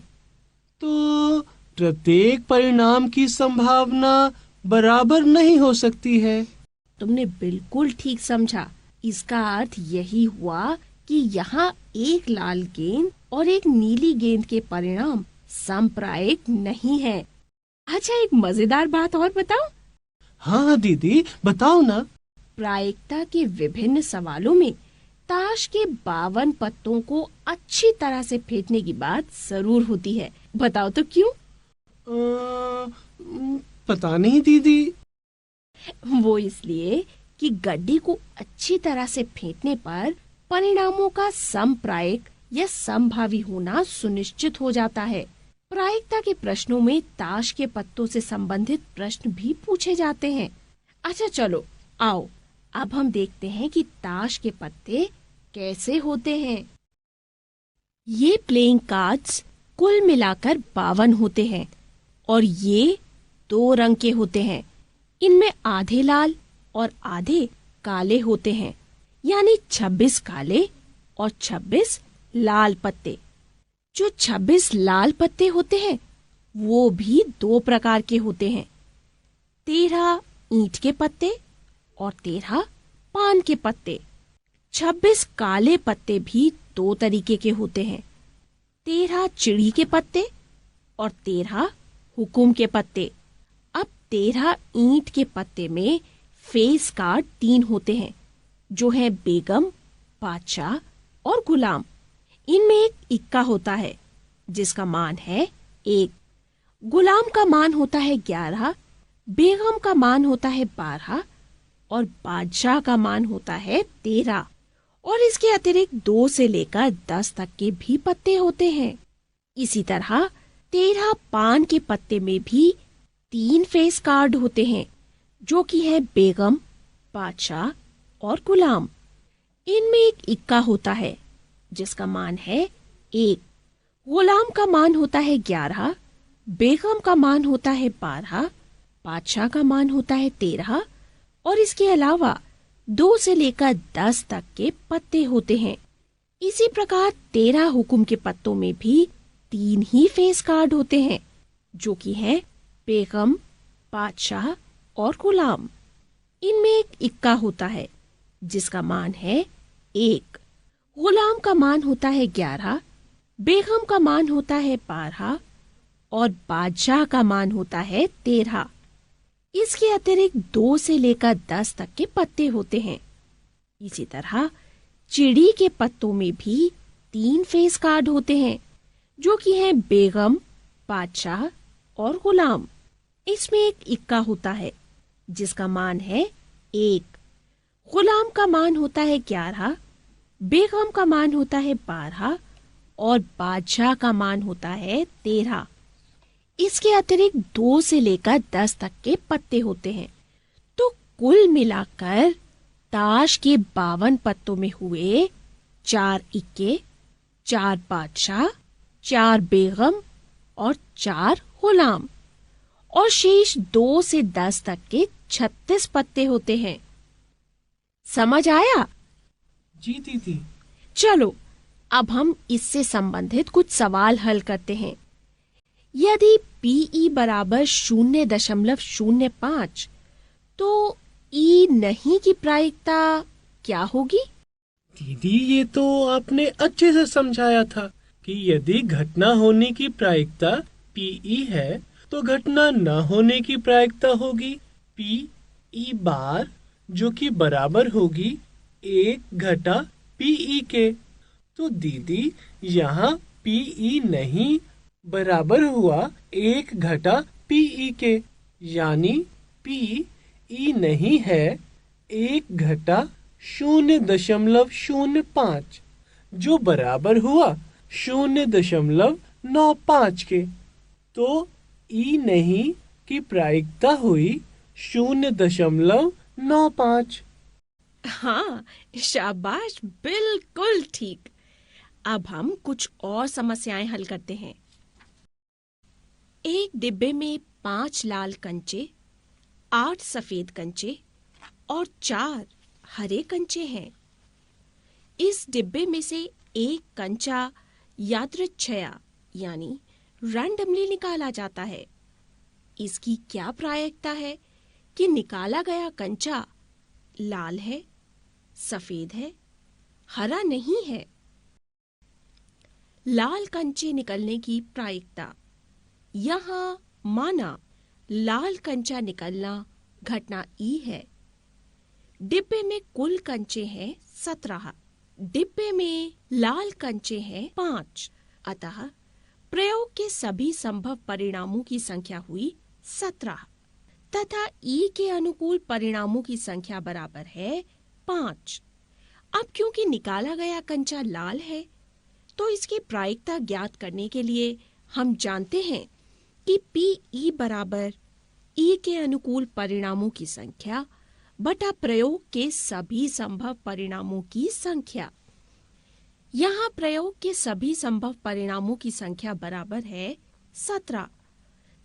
तो प्रत्येक परिणाम की संभावना बराबर नहीं हो सकती है। तुमने बिल्कुल ठीक समझा। इसका अर्थ यही हुआ कि यहाँ एक लाल गेंद और एक नीली गेंद के परिणाम सांप्रायिक नहीं है। अच्छा, एक मजेदार बात और बताओ। हाँ दीदी, बताओ ना। प्रायिकता के विभिन्न सवालों में ताश के 52 पत्तों को अच्छी तरह से फेंटने की बात जरूर होती है। बताओ तो क्यों? पता नहीं दीदी। वो इसलिए कि गड्डी को अच्छी तरह से फेंटने पर परिणामों का समप्रायिक या समभावी होना सुनिश्चित हो जाता है। प्रायिकता के प्रश्नों में ताश के पत्तों से संबंधित प्रश्न भी पूछे जाते हैं। अच्छा चलो, आओ अब हम देखते हैं कि ताश के पत्ते कैसे होते हैं। ये प्लेइंग कार्ड्स कुल मिलाकर 52 होते हैं और ये 2 रंग के होते हैं। इनमें आधे लाल और आधे काले होते हैं, यानी 26 काले और 26 लाल पत्ते। जो 26 लाल पत्ते होते हैं वो भी 2 प्रकार के होते हैं, 13 ईंट के पत्ते और 13 पान के पत्ते। 26 काले पत्ते भी 2 तरीके के होते हैं, 13 चिड़ी के पत्ते और 13 हुकुम के पत्ते। अब 13 ईंट के पत्ते में फेस कार्ड 3 होते हैं, जो है बेगम, बादशाह और गुलाम। इनमें एक इक्का होता है जिसका मान है 1, गुलाम का मान होता है 11, बेगम का मान होता है 12 और बादशाह का मान होता है 13। और इसके अतिरिक्त 2 से लेकर 10 तक के भी पत्ते होते हैं। इसी तरह 13 पान के पत्ते में भी 3 फेस कार्ड होते हैं, जो कि है बेगम, बादशाह और गुलाम। इनमें एक इक्का होता है जिसका मान है 1, गुलाम का मान होता है 11, बेगम का मान होता है 12, बादशाह का मान होता है 13 और इसके अलावा 2 से लेकर 10 तक के पत्ते होते हैं। इसी प्रकार 13 हुकुम के पत्तों में भी 3 ही फेस कार्ड होते हैं, जो कि हैं बेगम, बादशाह और गुलाम। इनमें एक इक्का होता है जिसका मान है 1, गुलाम का मान होता है 11, बेगम का मान होता है 12 और बादशाह का मान होता है 13। इसके अतिरिक्त 2 से लेकर 10 तक के पत्ते होते हैं। इसी तरह चिड़ी के पत्तों में भी 3 फेस कार्ड होते हैं, जो कि हैं बेगम, बादशाह और गुलाम। इसमें एक इक्का होता है जिसका मान है 1, गुलाम का मान होता है 11, बेगम का मान होता है 12 और बादशाह का मान होता है 13। इसके अतिरिक्त 2 से लेकर 10 तक के पत्ते होते हैं। तो कुल मिलाकर ताश के 52 पत्तों में हुए 4 इक्के, 4 बादशाह, 4 बेगम और 4 गुलाम, और शेष 2 से 10 तक के 36 पत्ते होते हैं। समझ आया? जी दीदी। चलो अब हम इससे संबंधित कुछ सवाल हल करते हैं। यदि पीई बराबर 0.05 तो ई नहीं की प्रायिकता क्या होगी? दीदी ये तो आपने अच्छे से समझाया था कि यदि घटना होने की प्रायिकता पीई है तो घटना न होने की प्रायिकता होगी पीई बार, जो कि बराबर होगी 1 घटा पीई के। तो दीदी यहाँ पीई नहीं बराबर हुआ 1 घटा पीई के, यानी पीई नहीं है 1 घटा 0.05, जो बराबर हुआ 0.95 के। तो ई नहीं की प्रायिकता हुई 0.95। हाँ, शाबाश, बिल्कुल ठीक। अब हम कुछ और समस्याएं हल करते हैं। एक डिब्बे में 5 लाल कंचे, 8 सफेद कंचे और 4 हरे कंचे हैं। इस डिब्बे में से एक कंचा यादृच्छया यानी रैंडमली निकाला जाता है। इसकी क्या प्रायिकता है कि निकाला गया कंचा लाल है, सफेद है, हरा नहीं है? लाल कंचे निकलने की प्रायिकता। यहाँ माना लाल कंचा निकलना घटना ई है। डिब्बे में कुल कंचे हैं 17। डिब्बे में लाल कंचे हैं 5। अतः प्रयोग के सभी संभव परिणामों की संख्या हुई 17 तथा ई के अनुकूल परिणामों की संख्या बराबर है 5। अब क्योंकि निकाला गया कंचा लाल है तो इसकी प्रायिकता ज्ञात करने के लिए हम जानते हैं कि पीई बराबर ई के अनुकूल परिणामों की संख्या बटा प्रयोग के सभी संभव परिणामों की संख्या। यहाँ प्रयोग के सभी संभव परिणामों की संख्या बराबर है 17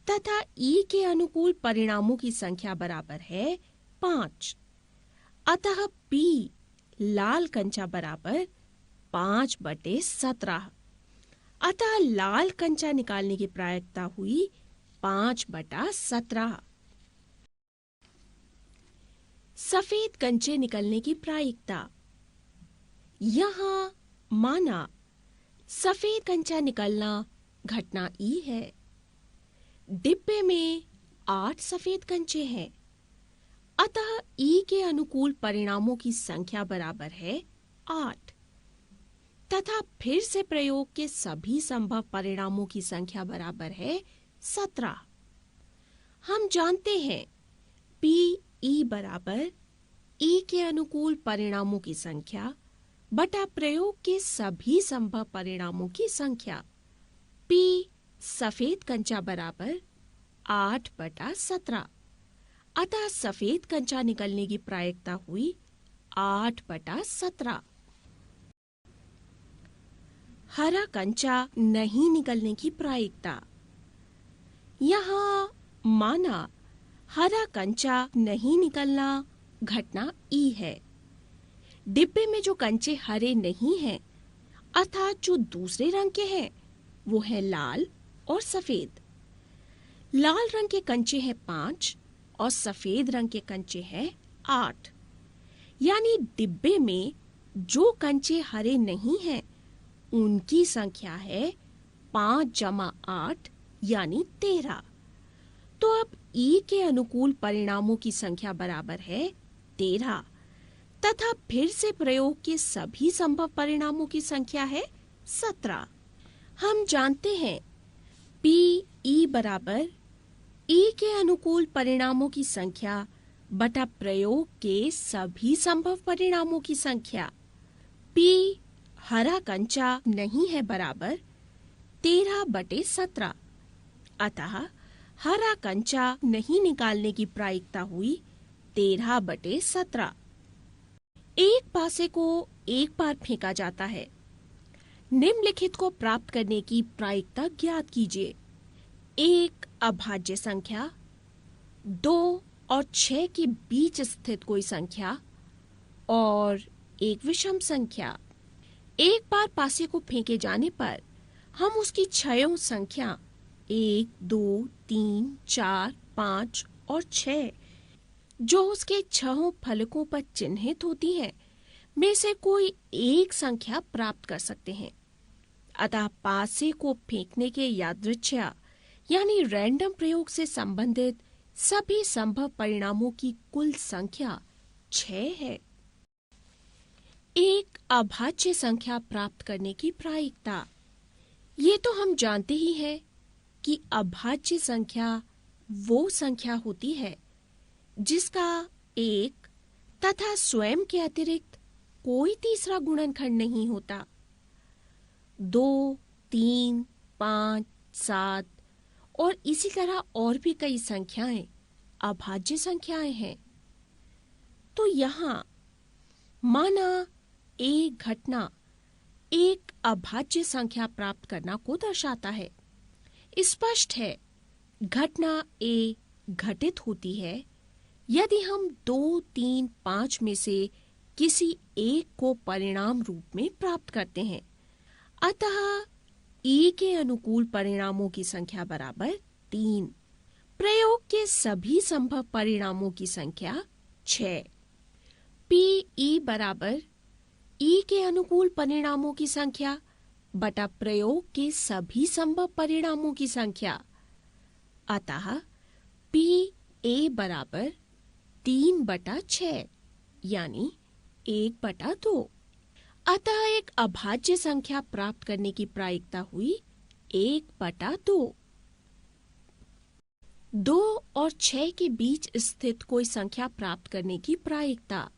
तथा ई के अनुकूल परिणामों की संख्या बराबर है 5। अतः पी लाल कंचा बराबर 5/17। अतः लाल कंचा निकालने की प्रायिकता हुई 5/17। सफेद कंचे निकलने की प्रायिकता। यहाँ माना सफेद कंचा निकलना घटना ई है। डिब्बे में 8 सफेद कंचे हैं। अतः ई के अनुकूल परिणामों की संख्या बराबर है 8 तथा फिर से प्रयोग के सभी संभव परिणामों की संख्या बराबर है 17। हम जानते हैं पी ई बराबर ई के अनुकूल परिणामों की संख्या बटा प्रयोग के सभी संभव परिणामों की संख्या। पी सफेद कंचा बराबर 8/17। अतः सफेद कंचा निकलने की प्रायिकता हुई 8/17। हरा कंचा नहीं निकलने की प्रायिकता। यहाँ माना हरा कंचा नहीं निकलना घटना ई है। डिब्बे में जो कंचे हरे नहीं हैं, अर्थात जो दूसरे रंग के हैं, वो है लाल और सफेद। लाल रंग के कंचे हैं 5 और सफेद रंग के कंचे हैं 8। यानी डिब्बे में जो कंचे हरे नहीं हैं, उनकी संख्या है 5 + 8 यानी 13। तो अब ई के अनुकूल परिणामों की संख्या बराबर है 13 तथा फिर से प्रयोग के सभी संभव परिणामों की संख्या है 17। हम जानते हैं पी ई बराबर ई के अनुकूल परिणामों की संख्या बटा प्रयोग के सभी संभव परिणामों की संख्या। पी हरा कंचा नहीं है बराबर 13/17। अतः हरा कंचा नहीं निकालने की प्रायिकता हुई 13/17। एक पासे को एक बार फेंका जाता है। निम्नलिखित को प्राप्त करने की प्रायिकता ज्ञात कीजिए। एक अभाज्य संख्या, 2 और 6 के बीच स्थित कोई संख्या और एक विषम संख्या। एक बार पासे को फेंके जाने पर हम उसकी छयों संख्या 1, 2, 3, 4, 5 और 6 जो उसके छहों फलकों पर चिन्हित होती हैं में से कोई एक संख्या प्राप्त कर सकते हैं। अतः पासे को फेंकने के यादृच्छिक यानी रैंडम प्रयोग से संबंधित सभी संभव परिणामों की कुल संख्या 6 है। एक अभाज्य संख्या प्राप्त करने की प्रायिकता। ये तो हम जानते ही हैं कि अभाज्य संख्या वो संख्या होती है जिसका एक तथा स्वयं के अतिरिक्त कोई तीसरा गुणनखंड नहीं होता। 2, 3, 5, 7 और इसी तरह और भी कई संख्याएं अभाज्य संख्याएं हैं। तो यहाँ माना एक घटना एक अभाज्य संख्या प्राप्त करना को दर्शाता है। स्पष्ट है घटना ए घटित होती है यदि हम 2, 3, 5 में से किसी एक को परिणाम रूप में प्राप्त करते हैं। अतः ई के अनुकूल परिणामों की संख्या बराबर 3। प्रयोग के सभी संभव परिणामों की संख्या 6। पी ई बराबर ई के अनुकूल परिणामों की संख्या बटा प्रयोग के सभी संभव परिणामों की संख्या। अतः पी ए बराबर 3/6 यानी 1/2। अतः एक अभाज्य संख्या प्राप्त करने की प्रायिकता हुई 1/2। 2 और 6 के बीच स्थित कोई संख्या प्राप्त करने की प्रायिकता।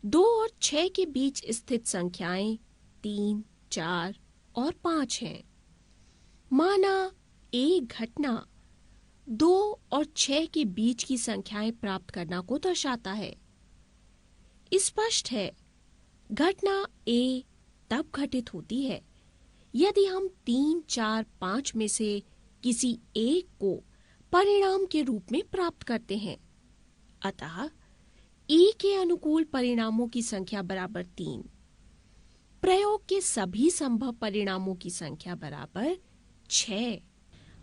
2 और 6 के बीच स्थित संख्याएं 3, 4 और 5 हैं। माना एक घटना 2 और 6 के बीच की संख्याएं प्राप्त करना को दर्शाता है। स्पष्ट है घटना ए तब घटित होती है यदि हम 3, 4, 5 में से किसी एक को परिणाम के रूप में प्राप्त करते हैं। अतः ई के अनुकूल परिणामों की संख्या बराबर 3। प्रयोग के सभी संभव परिणामों की संख्या बराबर 6।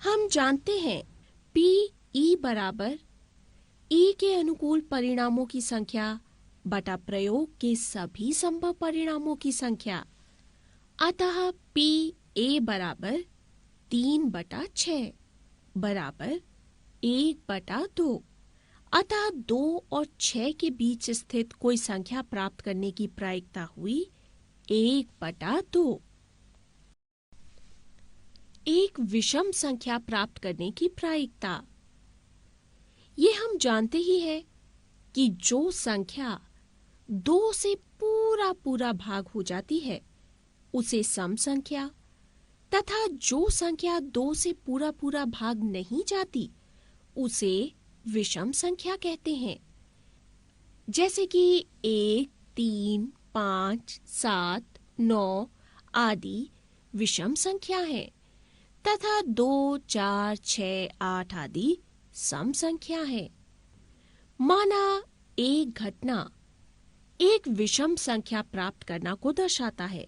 हम जानते हैं पी ई बराबर ई के अनुकूल परिणामों की संख्या बटा प्रयोग के सभी संभव परिणामों की संख्या। अतः पी ए बराबर 3/6 बराबर 1/2। अतः 2 और 6 के बीच स्थित कोई संख्या प्राप्त करने की प्रायिकता हुई 1/2। एक विषम संख्या प्राप्त करने की प्रायिकता। ये हम जानते ही हैं कि जो संख्या 2 से पूरा भाग हो जाती है उसे सम संख्या तथा जो संख्या 2 से पूरा भाग नहीं जाती उसे विषम संख्या कहते हैं। जैसे कि 1, 3, 5, 7, 9 आदि विषम संख्या है तथा 2, 4, 6, 8 आदि सम संख्या है। माना एक घटना एक विषम संख्या प्राप्त करना को दर्शाता है।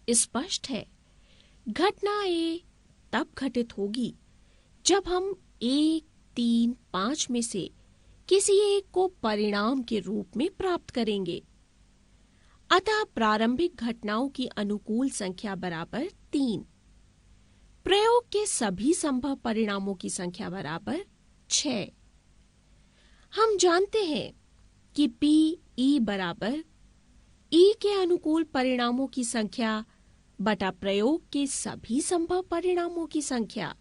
स्पष्ट है घटना ए तब घटित होगी जब हम 1, 3, 5 में से किसी एक को परिणाम के रूप में प्राप्त करेंगे। अतः प्रारंभिक घटनाओं की अनुकूल संख्या बराबर 3। प्रयोग के सभी संभव परिणामों की संख्या बराबर 6। हम जानते हैं कि पी ई बराबर ई के अनुकूल परिणामों की संख्या बटा प्रयोग के सभी संभव परिणामों की संख्या।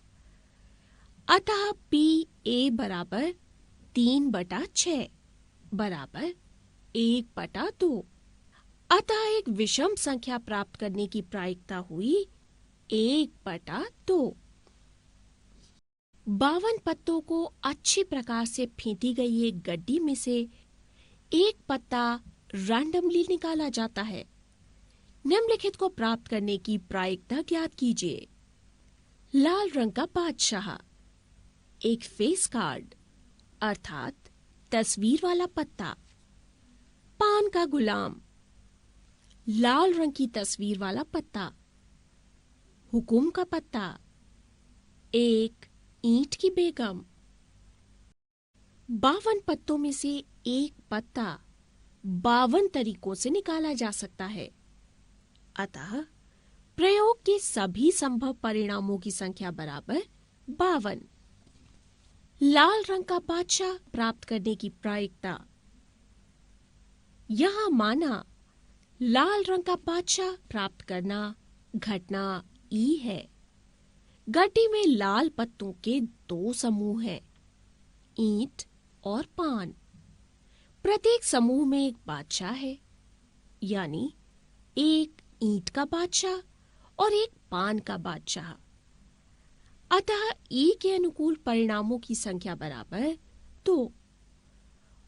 अतः पी ए बराबर 3/6 बराबर 1/2। अतः एक विषम संख्या प्राप्त करने की प्रायिकता हुई 1/2। 52 पत्तों को अच्छी प्रकार से फेंटी गई एक गड्डी में से एक पत्ता रैंडमली निकाला जाता है। निम्नलिखित को प्राप्त करने की प्रायिकता ज्ञात कीजिए। लाल रंग का बादशाह, एक फेस कार्ड अर्थात तस्वीर वाला पत्ता। पान का गुलाम, लाल रंग की तस्वीर वाला पत्ता। हुकुम का पत्ता, एक ईंट की बेगम। 52 पत्तों में से एक पत्ता 52 तरीकों से निकाला जा सकता है। अतः प्रयोग के सभी संभव परिणामों की संख्या बराबर 52। लाल रंग का बादशाह प्राप्त करने की प्रायिकता। यहां माना लाल रंग का बादशाह प्राप्त करना घटना ई है। गड्डी में लाल पत्तों के 2 समूह हैं, ईंट और पान। प्रत्येक समूह में एक बादशाह है, यानी एक ईंट का बादशाह और एक पान का बादशाह। अतः ई के अनुकूल परिणामों की संख्या बराबर 2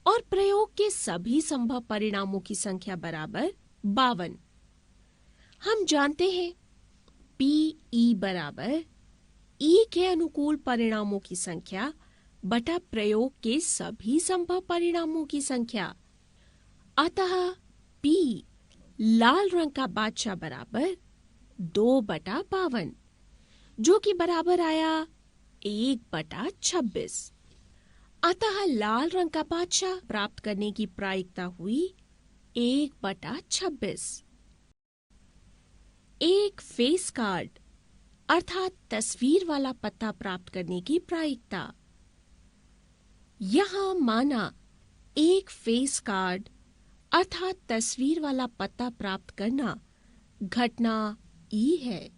और प्रयोग के सभी संभव परिणामों की संख्या बराबर 52। हम जानते हैं पी बराबर ई के अनुकूल परिणामों की संख्या बटा प्रयोग के सभी संभव परिणामों की संख्या। अतः पी लाल रंग का बादशाह बराबर 2/52, जो कि बराबर आया 1/26। अतः लाल रंग का बादशाह प्राप्त करने की प्रायिकता हुई 1/26। एक फेस कार्ड अर्थात तस्वीर वाला पत्ता प्राप्त करने की प्रायिकता। यहां माना एक फेस कार्ड अर्थात तस्वीर वाला पत्ता प्राप्त करना घटना ई है।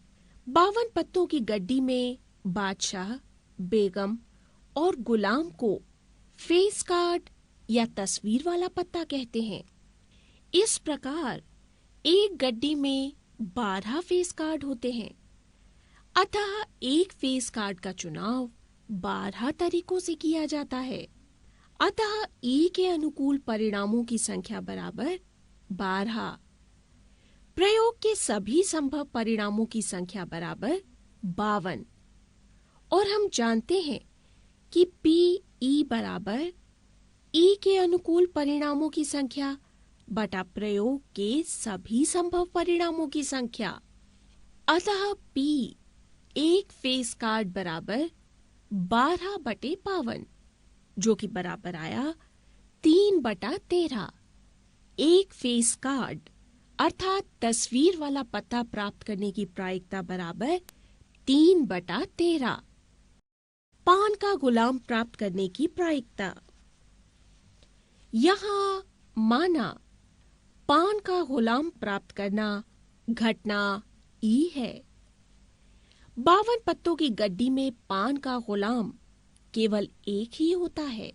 52 पत्तों की गड्डी में बादशाह, बेगम और गुलाम को फेस कार्ड या तस्वीर वाला पत्ता कहते हैं। इस प्रकार एक गड्डी में 12 फेस कार्ड होते हैं। अतः एक फेस कार्ड का चुनाव 12 तरीकों से किया जाता है। अतः ई के अनुकूल परिणामों की संख्या बराबर 12। प्रयोग के सभी संभव परिणामों की संख्या बराबर 52 और हम जानते हैं कि पी ई बराबर ई के अनुकूल परिणामों की संख्या बटा प्रयोग के सभी संभव परिणामों की संख्या। अतः पी एक फेस कार्ड बराबर 12/52, जो कि बराबर आया 3/13। एक फेस कार्ड अर्थात तस्वीर वाला पत्ता प्राप्त करने की प्रायिकता बराबर 3/13। पान का गुलाम प्राप्त करने की प्रायिकता। यहां माना पान का गुलाम प्राप्त करना घटना ई है। 52 पत्तों की गड्डी में पान का गुलाम केवल एक ही होता है।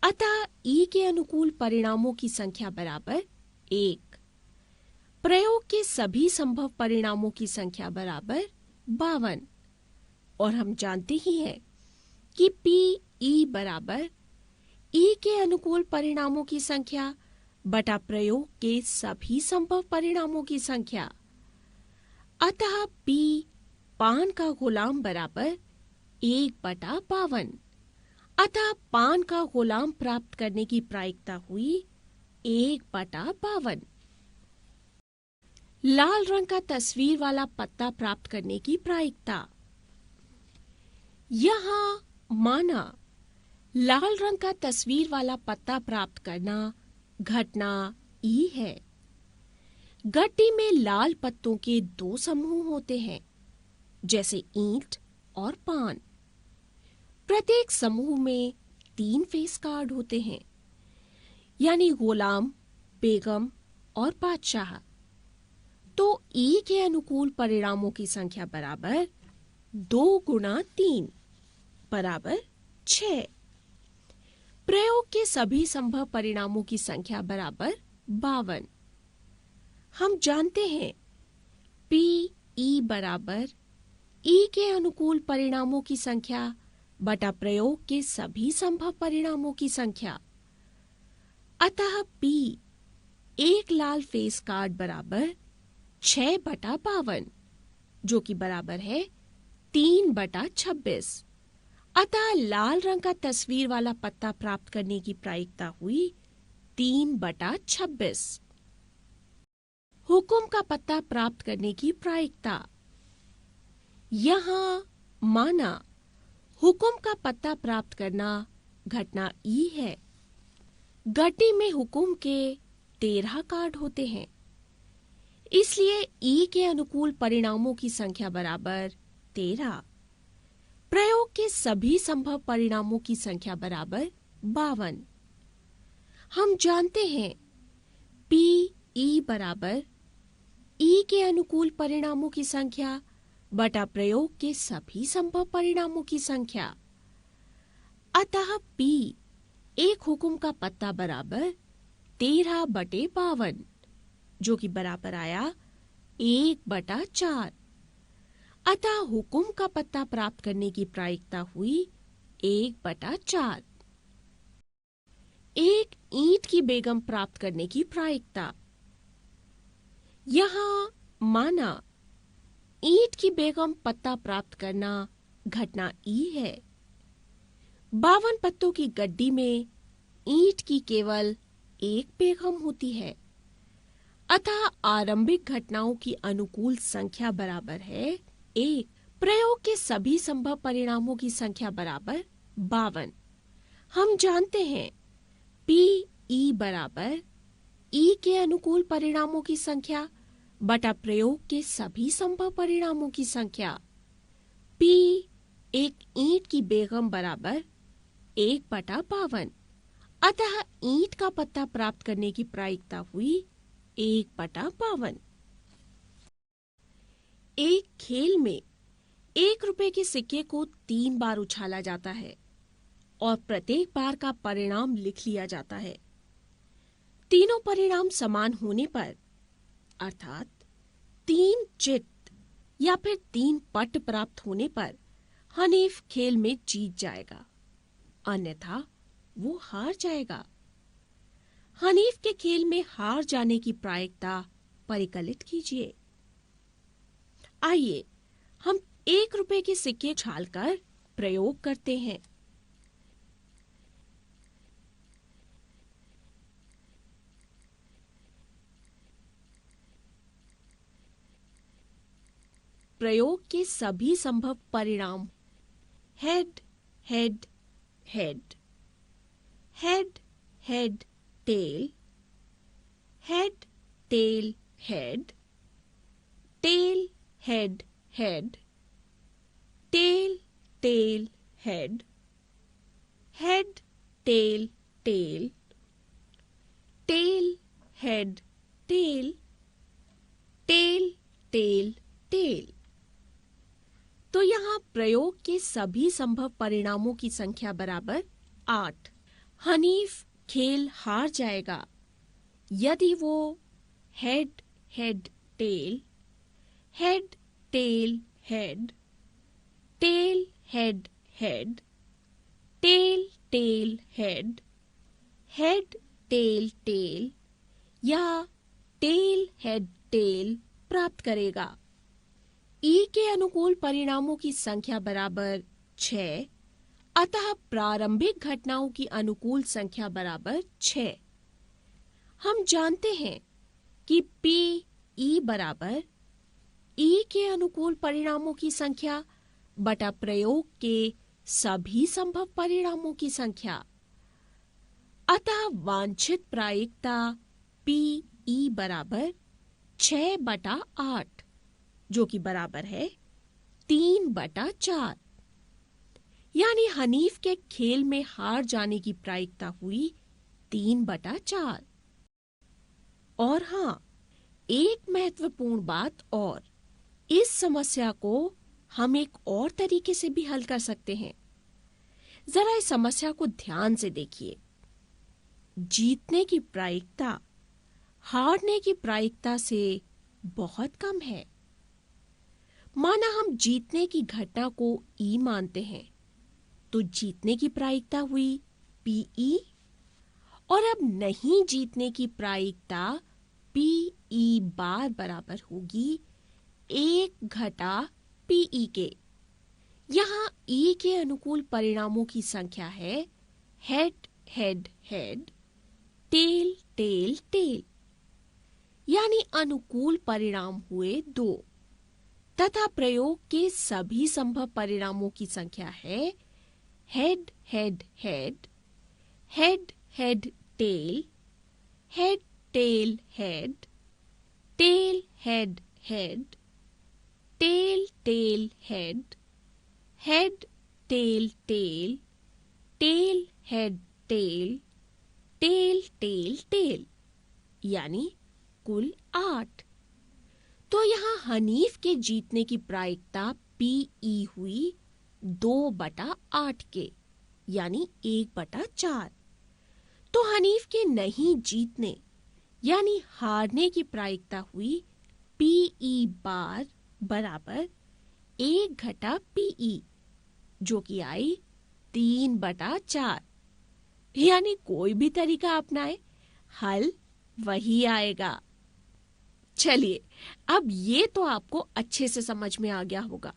अतः ई के अनुकूल परिणामों की संख्या बराबर 1। प्रयोग के सभी संभव परिणामों की संख्या बराबर 52 और हम जानते ही हैं कि पी ई बराबर ई के अनुकूल परिणामों की संख्या बटा प्रयोग के सभी संभव परिणामों की संख्या। अतः पी पान का गुलाम बराबर 1/52। अतः पान का गुलाम प्राप्त करने की प्रायिकता हुई 1/52। लाल रंग का तस्वीर वाला पत्ता प्राप्त करने की प्रायिकता। यहां माना लाल रंग का तस्वीर वाला पत्ता प्राप्त करना घटना ई है। गड्डी में लाल पत्तों के 2 समूह होते हैं, जैसे ईंट और पान। प्रत्येक समूह में 3 फेस कार्ड होते हैं, यानी गुलाम, बेगम और बादशाह। तो ई के अनुकूल परिणामों की संख्या बराबर 2 × 3 बराबर 6। प्रयोग के सभी संभव परिणामों की संख्या बराबर 52। हम जानते हैं पी ई बराबर ई के अनुकूल परिणामों की संख्या बटा प्रयोग के सभी संभव परिणामों की संख्या। अतः P एक लाल फेस कार्ड बराबर 6/52, जो कि बराबर है 3/26। अतः लाल रंग का तस्वीर वाला पत्ता प्राप्त करने की प्रायिकता हुई 3/26। हुकुम का पत्ता प्राप्त करने की प्रायिकता। यहाँ माना हुकुम का पत्ता प्राप्त करना घटना ई है। गड्डी में हुकुम के 13 कार्ड होते हैं, इसलिए ई के अनुकूल परिणामों की संख्या बराबर 13। प्रयोग के सभी संभव परिणामों की संख्या बराबर 52। हम जानते हैं पी ई बराबर ई के अनुकूल परिणामों की संख्या बटा प्रयोग के सभी संभव परिणामों की संख्या। अतः P एक हुकुम का पत्ता बराबर 13/52, जो कि बराबर आया 1/4। अतः हुकुम का पत्ता प्राप्त करने की प्रायिकता हुई 1/4। एक ईंट की बेगम प्राप्त करने की प्रायिकता। यहाँ माना ईंट की बेगम पत्ता प्राप्त करना घटना ई है। 52 पत्तों की गड्डी में ईंट की केवल एक बेगम होती है, अतः आरंभिक घटनाओं की अनुकूल संख्या बराबर है 1। प्रयोग के सभी संभव परिणामों की संख्या बराबर 52। हम जानते हैं P E बराबर E के अनुकूल परिणामों की संख्या बटा प्रयोग के सभी संभव परिणामों की संख्या। P एक ईंट की बेगम बराबर 1/52। अतः ईंट का पत्ता प्राप्त करने की प्रायिकता हुई 1/52। एक खेल में 1 रुपए के सिक्के को 3 बार उछाला जाता है और प्रत्येक बार का परिणाम लिख लिया जाता है। तीनों परिणाम समान होने पर, अर्थात 3 चित या फिर 3 पट प्राप्त होने पर हनीफ खेल में जीत जाएगा, अन्यथा वो हार जाएगा। हनीफ के खेल में हार जाने की प्रायिकता परिकलित कीजिए। आइए हम 1 रुपए के सिक्के उछालकर प्रयोग करते हैं। प्रयोग के सभी संभव परिणाम head head head, head head tail, head tail head, tail head head, tail tail head, head tail tail, tail head tail, tail tail tail. तो यहाँ प्रयोग के सभी संभव परिणामों की संख्या बराबर 8। हनीफ खेल हार जाएगा यदि वो head head tail, head tail head, tail head head, tail tail head, head tail tail या टेल हेड टेल प्राप्त करेगा। ई के अनुकूल परिणामों की संख्या बराबर 6, अतः प्रारंभिक घटनाओं की अनुकूल संख्या बराबर 6। हम जानते हैं कि P E बराबर E के अनुकूल परिणामों की संख्या बटा प्रयोग के सभी संभव परिणामों की संख्या। अतः वांछित प्रायिकता P E बराबर 6/8, जो कि बराबर है 3/4। यानी हनीफ के खेल में हार जाने की प्रायिकता हुई 3/4। और हाँ, एक महत्वपूर्ण बात और, इस समस्या को हम एक और तरीके से भी हल कर सकते हैं। जरा इस समस्या को ध्यान से देखिए। जीतने की प्रायिकता हारने की प्रायिकता से बहुत कम है। माना हम जीतने की घटना को ई मानते हैं, तो जीतने की प्रायिकता हुई PE, और अब नहीं जीतने की प्रायिकता PE बार बराबर होगी 1 घटा PE के। यहाँ E के अनुकूल परिणामों की संख्या है head head head, tail tail tail, यानी अनुकूल परिणाम हुए 2 तथा प्रयोग के सभी संभव परिणामों की संख्या है head head head, head head tail, head tail head, tail head head, tail tail head, head tail tail, tail head tail, tail tail tail, यानी कुल 8। तो यहाँ हनीफ के जीतने की प्रायिकता PE हुई 2/8 के, यानी 1/4। तो हनीफ के नहीं जीतने यानी हारने की प्रायिकता हुई PE बार बराबर 1 घटा PE, जो कि आई 3/4। यानी कोई भी तरीका अपनाए, हल वही आएगा। चलिए, अब ये तो आपको अच्छे से समझ में आ गया होगा।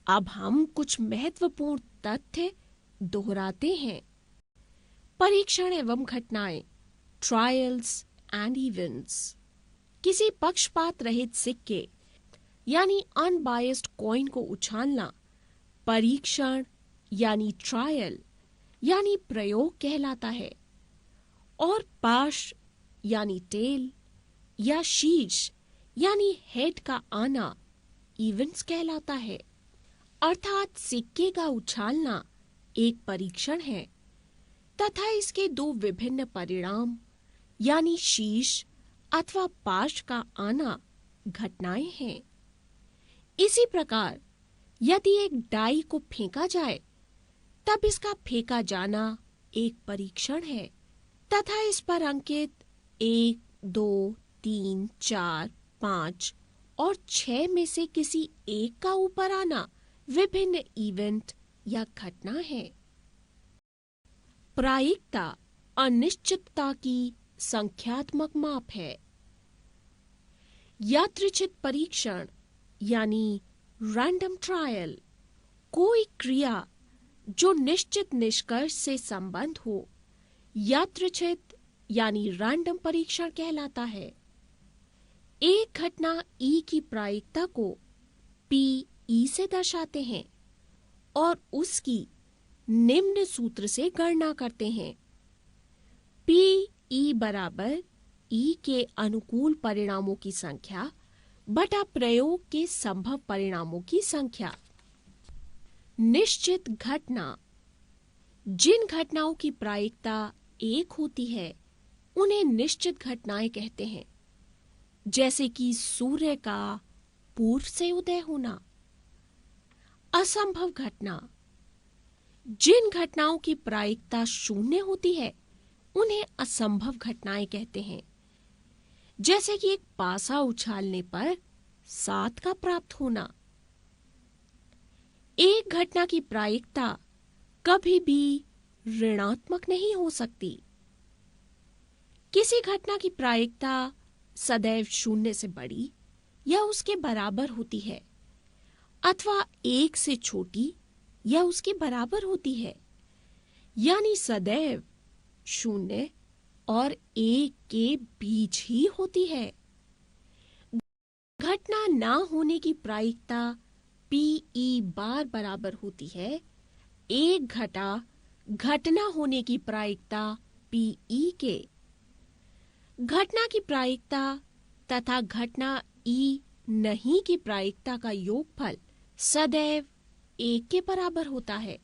अब हम कुछ महत्वपूर्ण तथ्य दोहराते हैं। परीक्षण एवं घटनाएं, ट्रायल्स एंड इवेंट्स। किसी पक्षपात रहित सिक्के यानी अनबायस्ड कॉइन को उछालना परीक्षण यानी ट्रायल यानी प्रयोग कहलाता है, और पाश यानी टेल या शीर्ष यानी हेड का आना इवेंट्स कहलाता है। अर्थात सिक्के का उछालना एक परीक्षण है तथा इसके 2 विभिन्न परिणाम यानी शीर्ष अथवा पाश का आना घटनाएं हैं। इसी प्रकार यदि एक डाई को फेंका जाए तब इसका फेंका जाना एक परीक्षण है तथा इस पर अंकित 1, 2, 3, 4, 5 और 6 में से किसी एक का ऊपर आना विभिन्न इवेंट या घटना है। प्रायिकता अनिश्चितता की संख्यात्मक माप है। यादृच्छिक परीक्षण यानी रैंडम ट्रायल कोई क्रिया जो निश्चित निष्कर्ष से संबंध हो यादृच्छिक यानी रैंडम परीक्षण कहलाता है। एक घटना E की प्रायिकता को PE से दर्शाते हैं और उसकी निम्न सूत्र से गणना करते हैं। PE बराबर E के अनुकूल परिणामों की संख्या बटा प्रयोग के संभव परिणामों की संख्या। निश्चित घटना, जिन घटनाओं की प्रायिकता 1 होती है उन्हें निश्चित घटनाएं कहते हैं, जैसे कि सूर्य का पूर्व से उदय होना। असंभव घटना, जिन घटनाओं की प्रायिकता 0 होती है उन्हें असंभव घटनाएं कहते हैं, जैसे कि एक पासा उछालने पर 7 का प्राप्त होना। एक घटना की प्रायिकता कभी भी ऋणात्मक नहीं हो सकती। किसी घटना की प्रायिकता सदैव 0 से बड़ी या उसके बराबर होती है अथवा 1 से छोटी या उसके बराबर होती है, यानी सदैव 0 और 1 के बीच ही होती है। घटना ना होने की प्रायिकता PE बार बराबर होती है 1 घटा घटना होने की प्रायिकता PE के। घटना की प्रायिकता तथा घटना E नहीं की प्रायिकता का योगफल सदैव 1 के बराबर होता है।